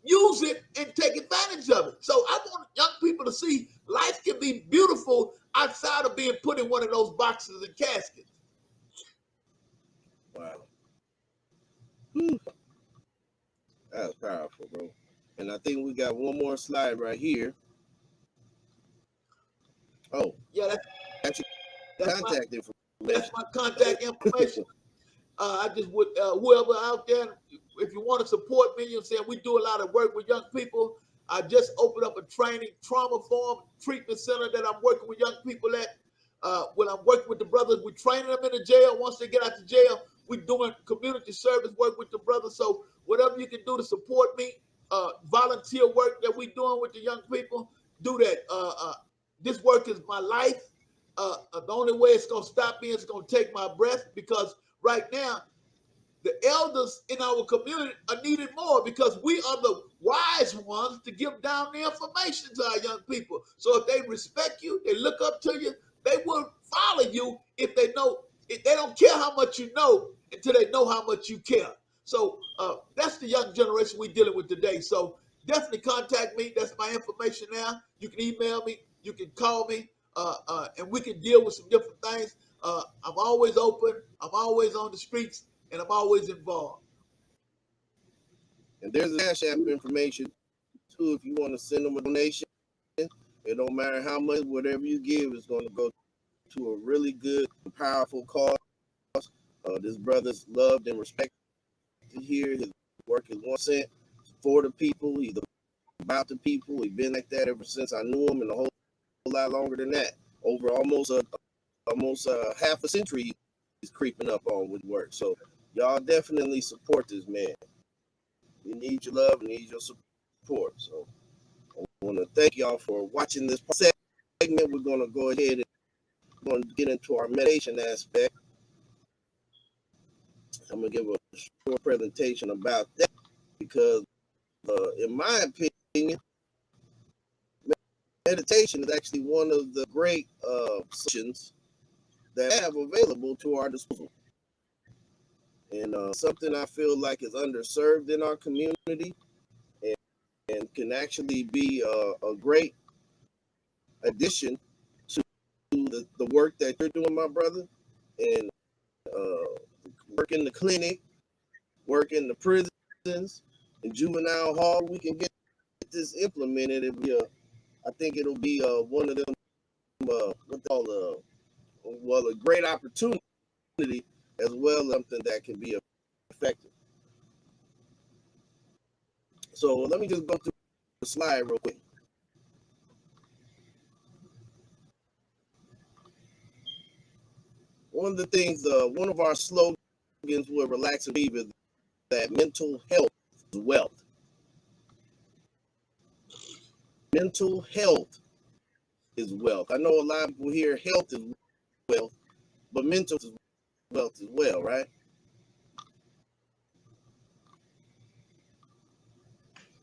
use it and take advantage of it. So I want young people to see life can be beautiful outside of being put in one of those boxes and caskets. Wow. That's powerful, bro. And I think we got one more slide right here. Oh, yeah, that's your contact information. That's my contact information. I just would whoever out there, if you want to support me, you're saying we do a lot of work with young people. I just opened up a training trauma form treatment center that I'm working with young people at. When I'm working with the brothers, we're training them in the jail. Once they get out of jail, we're doing community service work with the brothers. So whatever you can do to support me, volunteer work that we're doing with the young people, do that. This work is my life. The only way it's going to stop me is it's going to take my breath, because right now, the elders in our community are needed more, because we are the wise ones to give down the information to our young people. So if they respect you, they look up to you, they will follow you if they know. If they don't care how much you know until they know how much you care. So that's the young generation we're dealing with today. So definitely contact me. That's my information now. You can email me. You can call me, and we can deal with some different things. I'm always open. I'm always on the streets, and I'm always involved. And there's a Cash App information too if you want to send them a donation. It don't matter how much, whatever you give is going to go to a really good, powerful cause. This brother's loved and respected here. His work is 1 cent for the people. He's about the people. He's been like that ever since I knew him, and a whole lot longer than that. Over almost half a century, he's creeping up on with work. So y'all definitely support this man. We need your love. We need your support. So I want to thank y'all for watching this segment. We're going to go ahead and get into our meditation aspect. I'm going to give a short presentation about that, because in my opinion, meditation is actually one of the great solutions that I have available to our disposal, and something I feel like is underserved in our community, and can actually be a great addition to the work that you're doing, my brother, and work in the clinic, work in the prisons, and juvenile hall. We can get this implemented. I think it'll be one of them, a great opportunity, as well as something that can be effective. So let me just go through the slide real quick. one of the things, one of our slogans with Relax and Breathe is that mental health is wealth. Mental health is wealth. I know a lot of people hear health is wealth, but mental is wealth as well, right?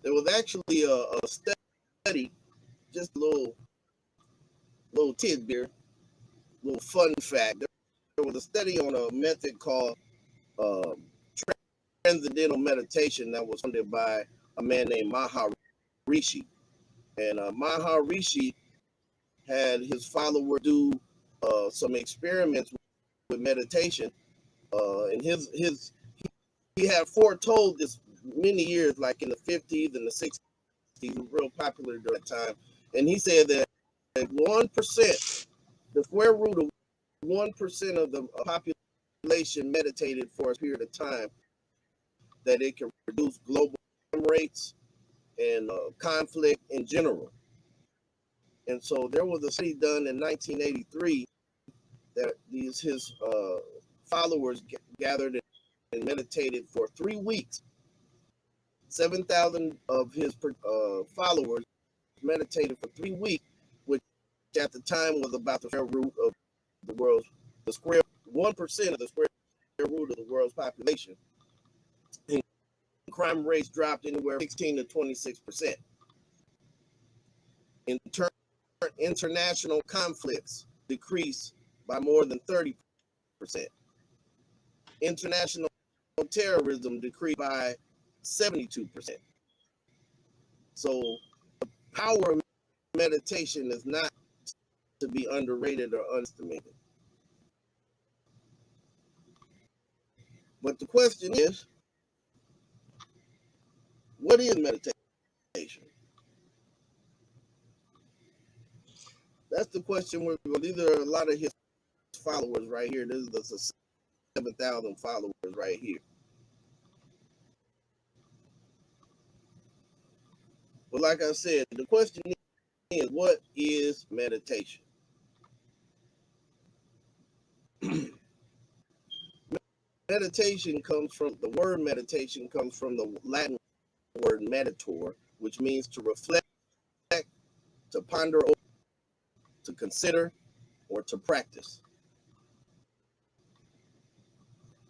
There was actually a study, just a little tidbit, little fun fact. There was a study on a method called transcendental meditation that was funded by a man named Maharishi. And Maharishi had his followers do some experiments with meditation. And he had foretold this many years, like in the 50s and the 60s. He was real popular during that time. And he said that 1%, the square root of 1% of the population meditated for a period of time, that it can reduce global crime rates and conflict in general. And so there was a study done in 1983 that his followers gathered and meditated for 3 weeks. 7,000 of his followers meditated for 3 weeks, which at the time was about the square root of the world's, the square 1% of the square root of the world's population. And crime rates dropped anywhere 16 to 26%. In turn, international conflicts decreased by more than 30%. International terrorism decreased by 72%. So the power of meditation is not to be underrated or underestimated. But the question is, what is meditation? That's the question. These are a lot of his followers right here. This is the 7,000 followers right here. But like I said, the question is, what is meditation? Meditation comes from, the word meditation comes from the Latin word meditor, which means to reflect, to ponder, to consider, or to practice.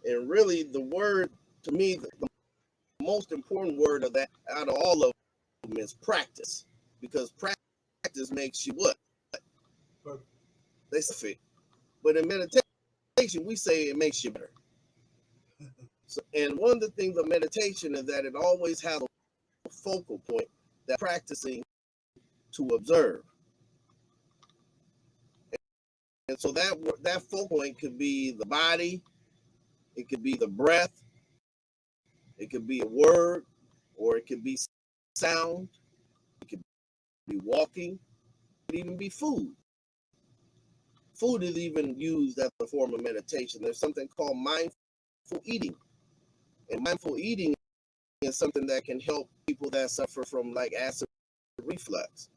And really the word, to me, the most important word of that, out of all of them, is practice. Because practice makes you what? They say, but in meditation, we say it makes you better. So, and one of the things of meditation is that it always has a focal point, that practicing to observe. And so that focal point could be the body, it could be the breath, it could be a word, or it could be sound, it could be walking, it could even be food. Food is even used as a form of meditation. There's something called mindful eating. And mindful eating is something that can help people that suffer from like acid reflux.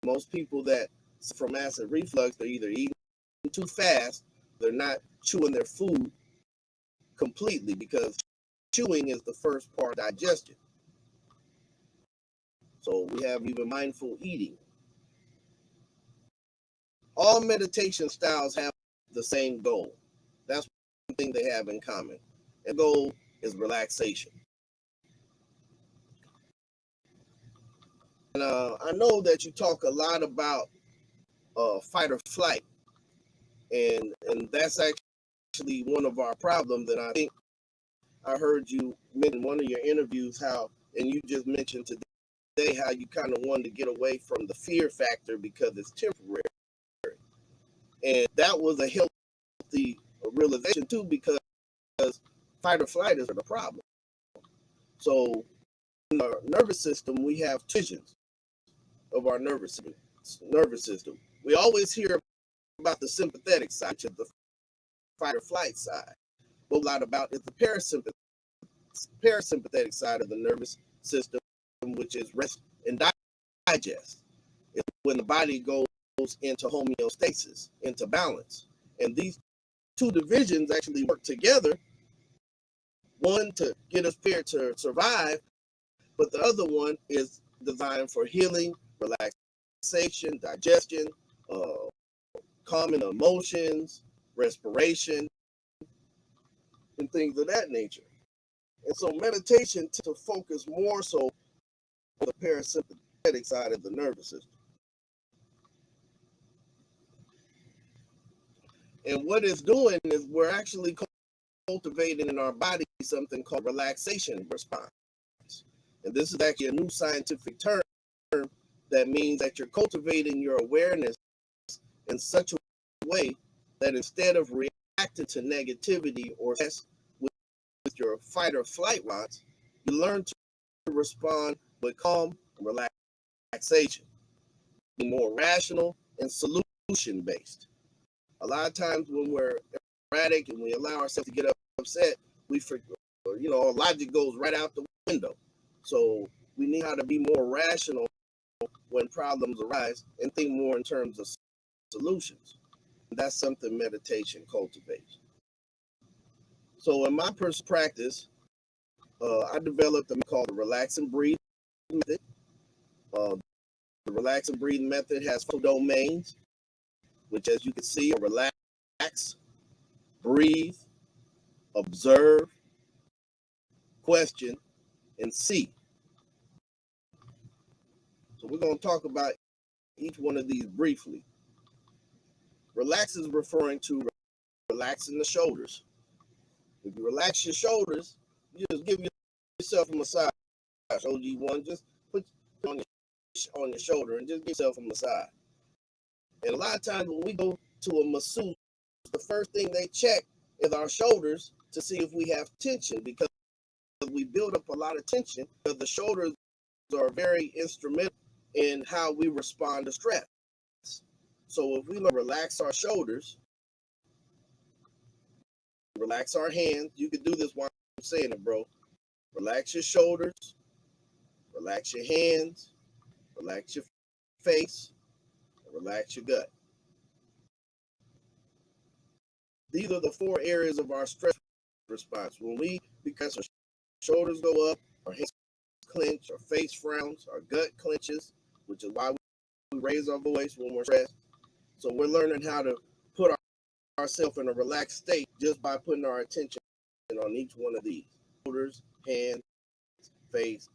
Most people that suffer from acid reflux, they're either eating too fast, they're not chewing their food completely, because chewing is the first part of digestion. So we have even mindful eating. All meditation styles have the same goal. That's one thing they have in common. The goal is relaxation. And I know that you talk a lot about fight or flight, and that's actually one of our problems. And I think I heard you mention in one of your interviews how, and you just mentioned today, how you kind of wanted to get away from the fear factor because it's temporary. And that was a healthy realization too, because fight or flight is the problem. So in our nervous system, we have divisions of our nervous system. We always hear about the sympathetic side, which is the fight or flight side. What a lot about is the parasympathetic side of the nervous system, which is rest and digest. It's when the body goes into homeostasis, into balance. And these two divisions actually work together. One to get us prepared to survive, but the other one is designed for healing, relaxation, digestion, calming emotions, respiration, and things of that nature. And so meditation to focus more so on the parasympathetic side of the nervous system. And what it's doing is we're actually cultivating in our body something called relaxation response. And this is actually a new scientific term that means that you're cultivating your awareness in such a way that instead of reacting to negativity or stress with your fight or flight response, you learn to respond with calm and relaxation, be more rational and solution based. A lot of times when we're erratic and we allow ourselves to get upset, we forget, our logic goes right out the window. So we need how to be more rational when problems arise and think more in terms of solutions. That's something meditation cultivates. So in my personal practice, I developed a method called the relax and breathe method. The relax and breathe method has 4 domains, which, as you can see, are relax, breathe, observe, question, and see. So we're going to talk about each one of these briefly. Relax is referring to relaxing the shoulders. If you relax your shoulders, you just give yourself a massage. OG-1, just put on your shoulder and just give yourself a massage. And a lot of times when we go to a masseuse, the first thing they check is our shoulders to see if we have tension, because we build up a lot of tension, because the shoulders are very instrumental in how we respond to stress. So if we relax our shoulders, relax our hands, you can do this while I'm saying it, bro. Relax your shoulders, relax your hands, relax your face, and relax your gut. These are the 4 areas of our stress response. Because our shoulders go up, our hands clench, our face frowns, our gut clenches, which is why we raise our voice when we're stressed. So we're learning how to put ourselves in a relaxed state just by putting our attention on each one of these: shoulders, hands, face,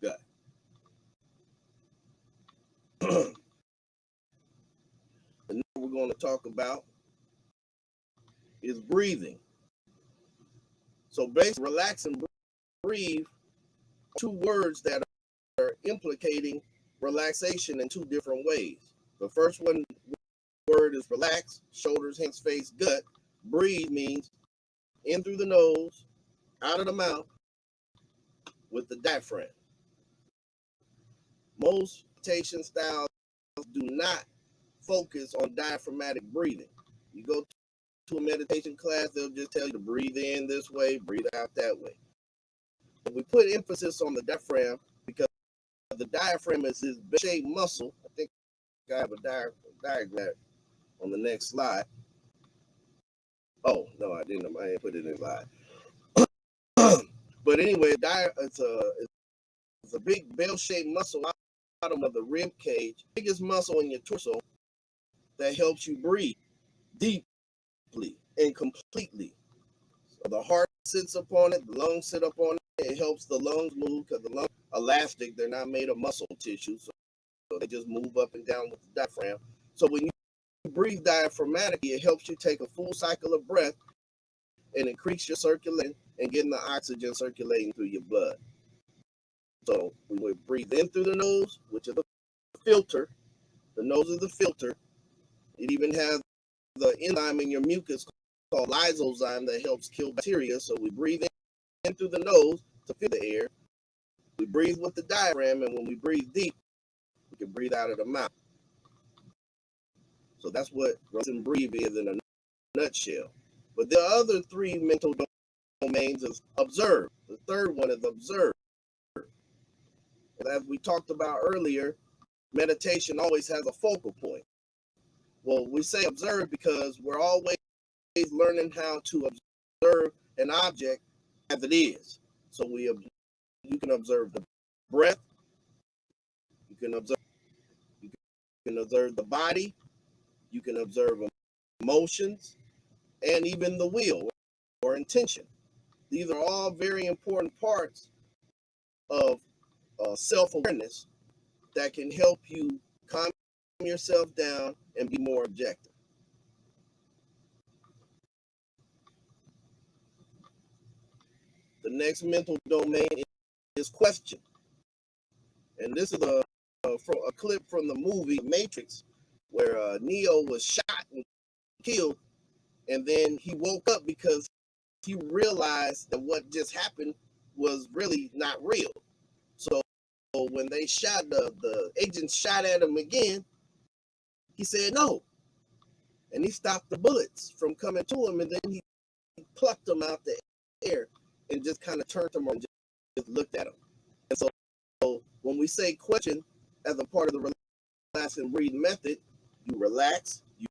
gut. The next we're going to talk about is breathing. So basically, relax and breathe, 2 words that are implicating relaxation in 2 different ways. The first word is relax, shoulders, hands, face, gut. Breathe means in through the nose, out of the mouth, with the diaphragm. Most meditation styles do not focus on diaphragmatic breathing. You go to a meditation class, they'll just tell you to breathe in this way, breathe out that way. But we put emphasis on the diaphragm because the diaphragm is this bell-shaped muscle. I think I have a diagram on the next slide. Oh, no, I didn't. I didn't put it in the slide. But anyway, it's a big bell-shaped muscle at the bottom of the rib cage, biggest muscle in your torso that helps you breathe deeply and completely. So the heart sits up on it, the lungs sit up on it. It helps the lungs move because the lungs are elastic. They're not made of muscle tissue, so they just move up and down with the diaphragm. So when you breathe diaphragmatically, it helps you take a full cycle of breath and increase your circulation and getting the oxygen circulating through your blood. So we would breathe in through the nose, which is the filter. The nose is the filter. It even has the enzyme in your mucus called lysozyme that helps kill bacteria. So we breathe in through the nose to fill the air. We breathe with the diaphragm, and when we breathe deep, we can breathe out of the mouth. So that's what relax and breathe is in a nutshell. But the other 3 mental domains is observe. The third one is observe. And as we talked about earlier, meditation always has a focal point. Well, we say observe because we're always learning how to observe an object as it is. So you can observe the breath, you can observe the body, you can observe emotions, and even the will or intention. These are all very important parts of self-awareness that can help you calm yourself down and be more objective. The next mental domain is question. And this is a clip from the movie Matrix, where Neo was shot and killed, and then he woke up because he realized that what just happened was really not real. So when they shot the agents shot at him again, he said no, and he stopped the bullets from coming to him, and then he plucked them out the air and just kind of turned them on, just looked at him. And so when we say question as a part of the relax and breathe method, you relax, you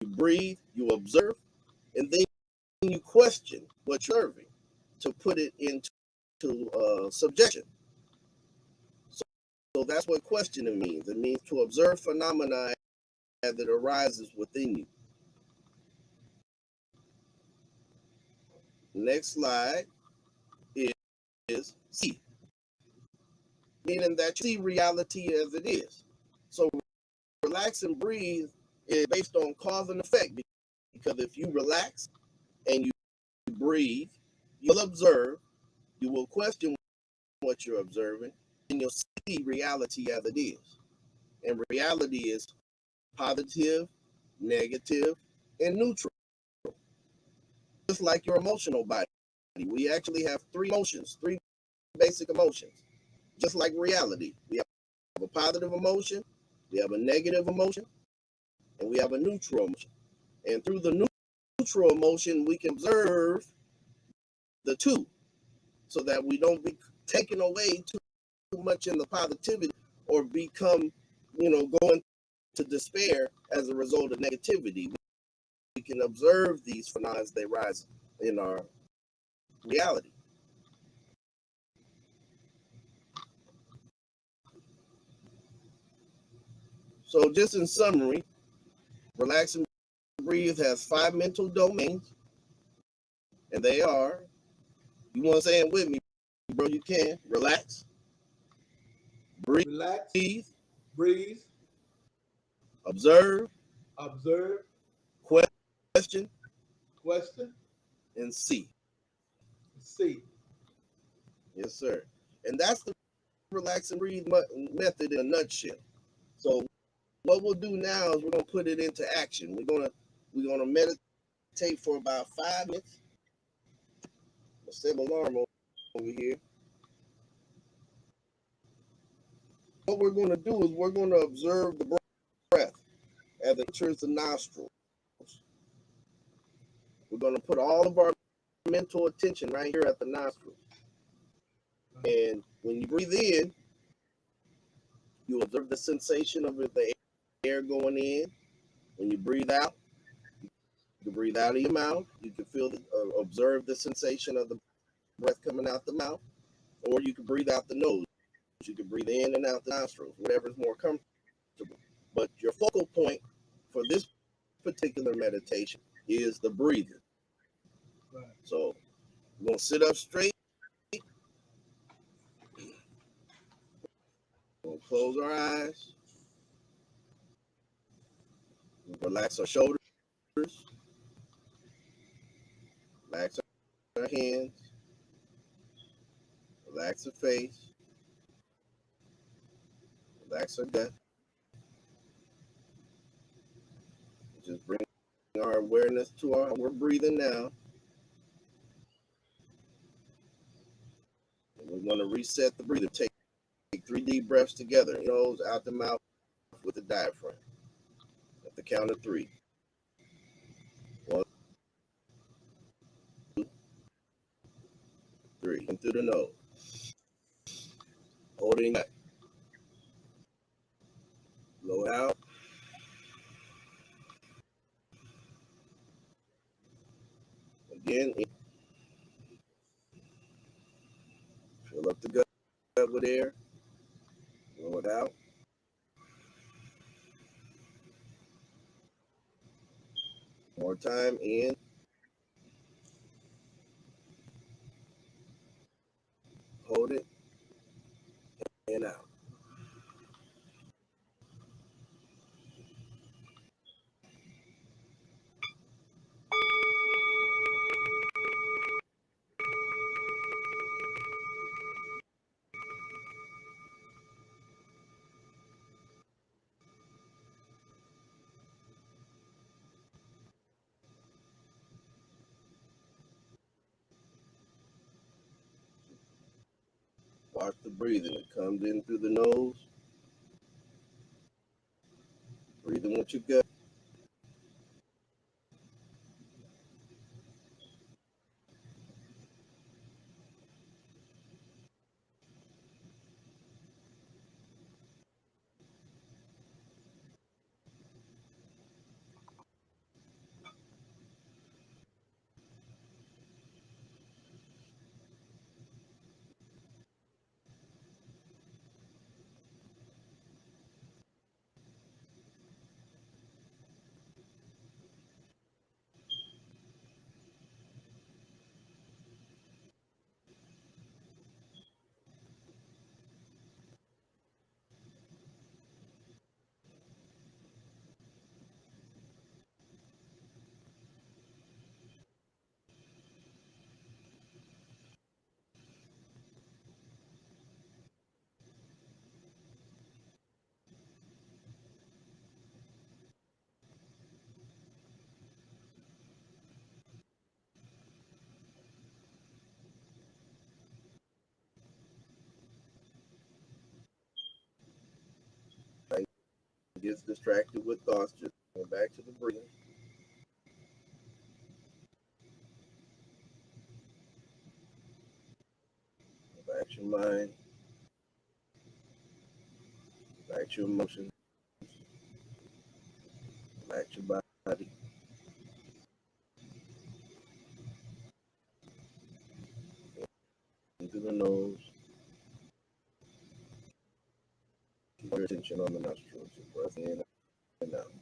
breathe, you observe, and then you question what you're observing to put it into subjection. So that's what questioning means. It means to observe phenomena as it arises within you. Next slide is see, meaning that you see reality as it is. So relax and breathe is based on cause and effect, because if you relax and you breathe, you'll observe, you will question what you're observing, and you'll see reality as it is. And reality is positive, negative, and neutral. Just like your emotional body, we actually have three emotions, three basic emotions. Just like reality, we have a positive emotion, we have a negative emotion, and we have a neutral emotion. And through the neutral emotion, we can observe the two, so that we don't be taken away too much in the positivity or become, going to despair as a result of negativity. We can observe these phenomena as they rise in our reality. So just in summary, relax and breathe has 5 mental domains, and they are, you want to say it with me, bro, you can. Relax, breathe, Relax, breathe, observe, question, and see. Yes, sir. And that's the relax and breathe method in a nutshell. So what we'll do now is we're gonna put it into action. We're gonna meditate for about 5 minutes. I'll set an alarm over here. What we're gonna do is we're gonna observe the breath as it enters the nostrils. We're gonna put all of our mental attention right here at the nostrils. And when you breathe in, you observe the sensation of the air going in. When you breathe out, you can breathe out of your mouth. You can observe the sensation of the breath coming out the mouth, or you can breathe out the nose. You can breathe in and out the nostrils, whatever is more comfortable. But your focal point for this particular meditation is the breathing. Right. So we're going to sit up straight. We'll close our eyes. Relax our shoulders. Relax our hands. Relax our face. Relax our gut. Just bring our awareness to we're breathing now. And we're going to reset the breathing. Take 3 deep breaths together. Nose out the mouth with the diaphragm. At the count of 3. 1, 2, 3. In through the nose. Holding back. Blow out. Again, fill up the gut with air, blow it out. More time in, hold it, and out. Watch the breathing. It comes in through the nose. Breathing with your gut. Gets distracted with thoughts, just go back to the breathing. Go back to your mind, go back to your emotions, go back to your body. Into the nose. Keep your attention on the nostrils. Your breath in and out.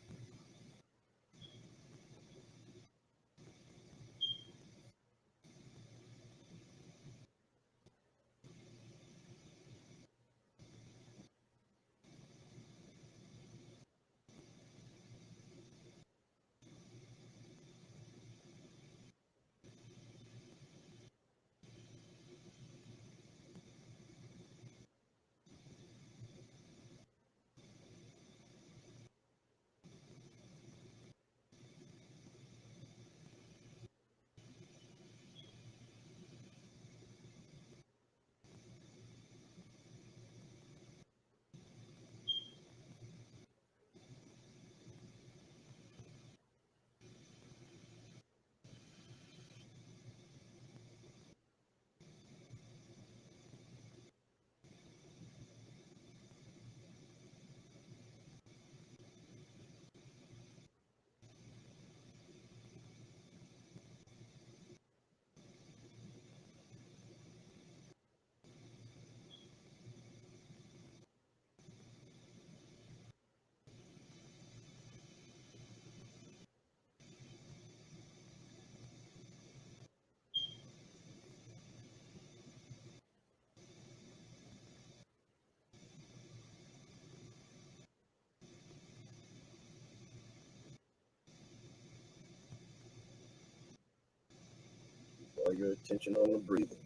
All your attention on the breathing.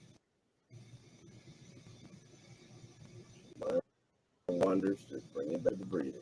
Mind wanders, just bring it back to the breathing.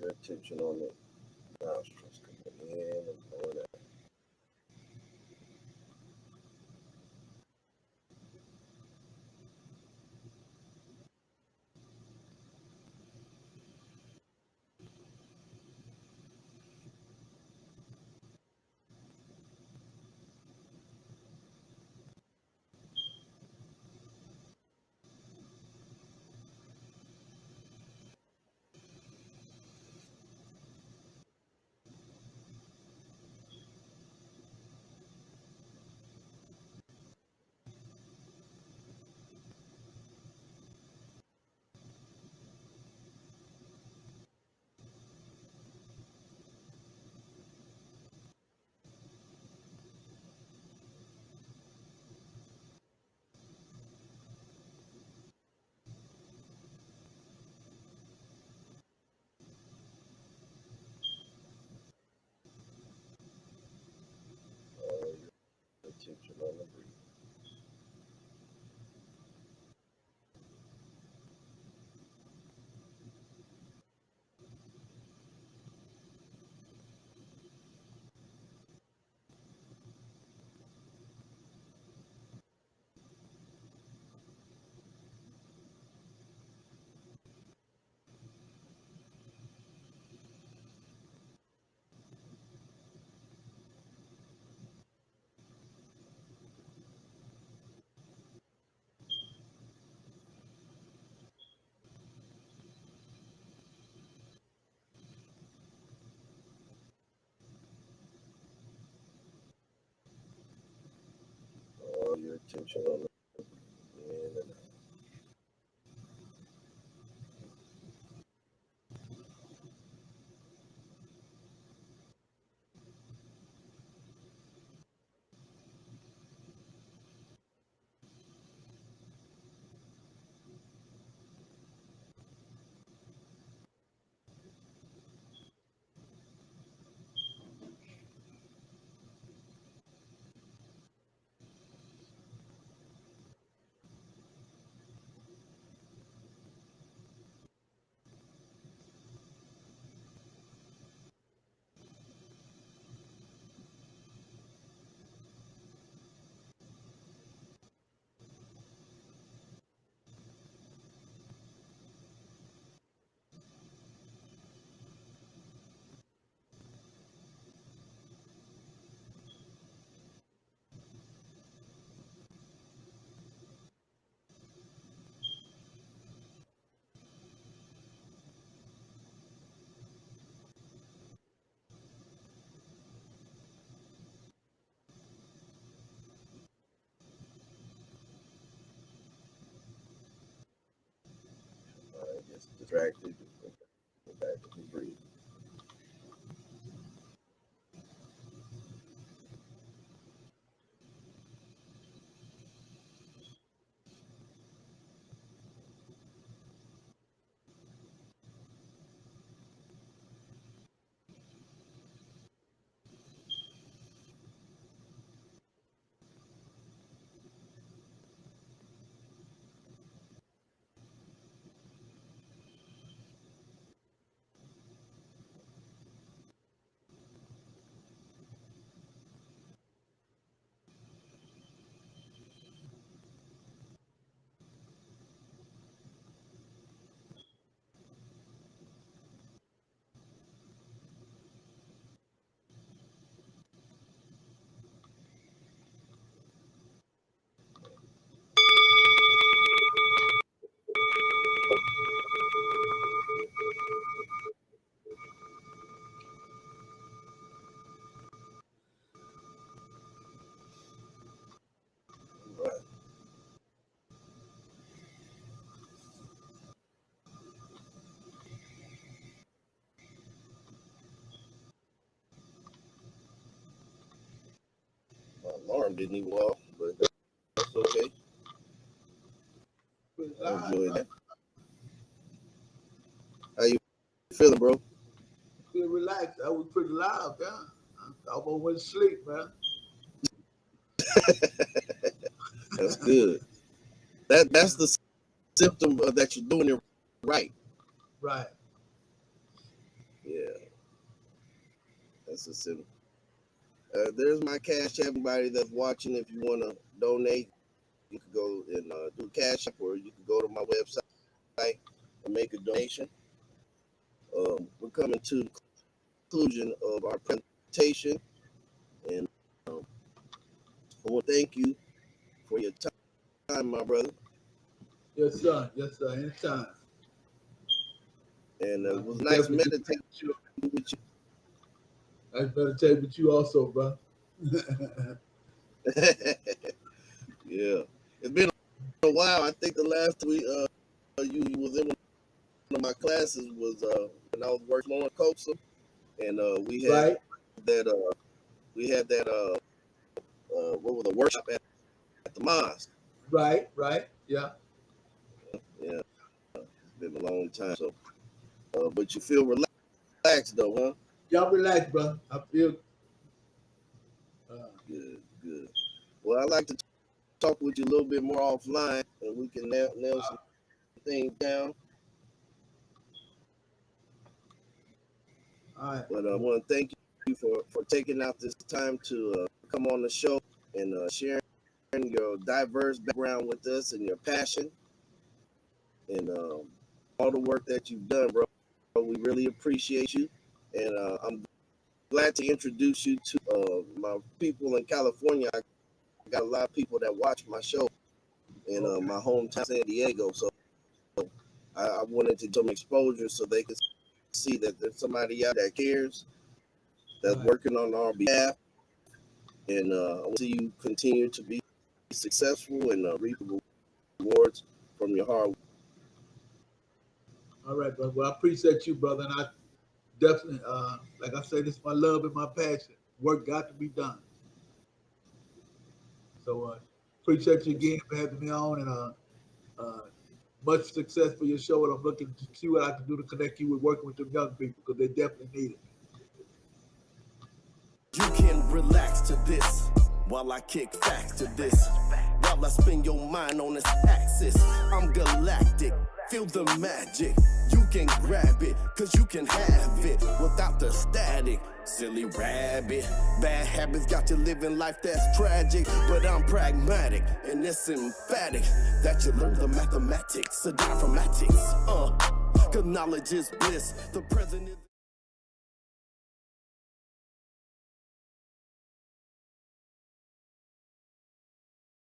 your attention on the nostrils coming in and going out. All your attention on the breathing. All your attention on the in and out. I get distracted. Go back to the breathing. Right. My alarm didn't even go off, but that's okay. I enjoyed that. How you feeling, bro? Feel relaxed. I was pretty loud, yeah. I almost went to sleep, man. That's good. That's the symptom of that you're doing it right. Right. That's a simple. There's my cash app. Everybody that's watching, if you want to donate, you can go and do a cash app, or you can go to my website and make a donation. We're coming to the conclusion of our presentation, and I want to thank you for your time, my brother. Yes, sir. Yes, sir. Anytime. And it was nice meditating with you. Nice meditating with you also, bro. Yeah, it's been a while. I think the last we you was in one of my classes was when I was working on Coastal, and we had that what was the workshop at the mosque. Right, yeah. Yeah, it's been a long time. So, but you feel relaxed though, huh? Y'all relax, bro. I feel good. Well, I'd like to talk with you a little bit more offline, and we can nail some things down. all right. But I want to thank you for taking out this time to come on the show and sharing your diverse background with us and your passion and all the work that you've done, bro. We really appreciate you, and I'm glad to introduce you to my people in California. I got a lot of people that watch my show in my hometown, San Diego. So I wanted to give them exposure so they can see that there's somebody out that cares, that's working on our behalf. And I want to see you continue to be successful and reap the rewards from your hard work. All right, brother. Well, I appreciate you, brother. And I definitely, like I said, this is my love and my passion. Work got to be done. So appreciate you again for having me on, and much success for your show. And I'm looking to see what I can do to connect you with working with them young people, because they definitely need it. You can relax to this while I kick facts to this. While I spin your mind on this axis, I'm galactic. Feel the magic. You can grab it, cause you can have it without the static. Silly rabbit. Bad habits got you living life that's tragic. But I'm pragmatic, and it's emphatic that you learn the mathematics, the diaphragmatics. Cause knowledge is bliss. The present is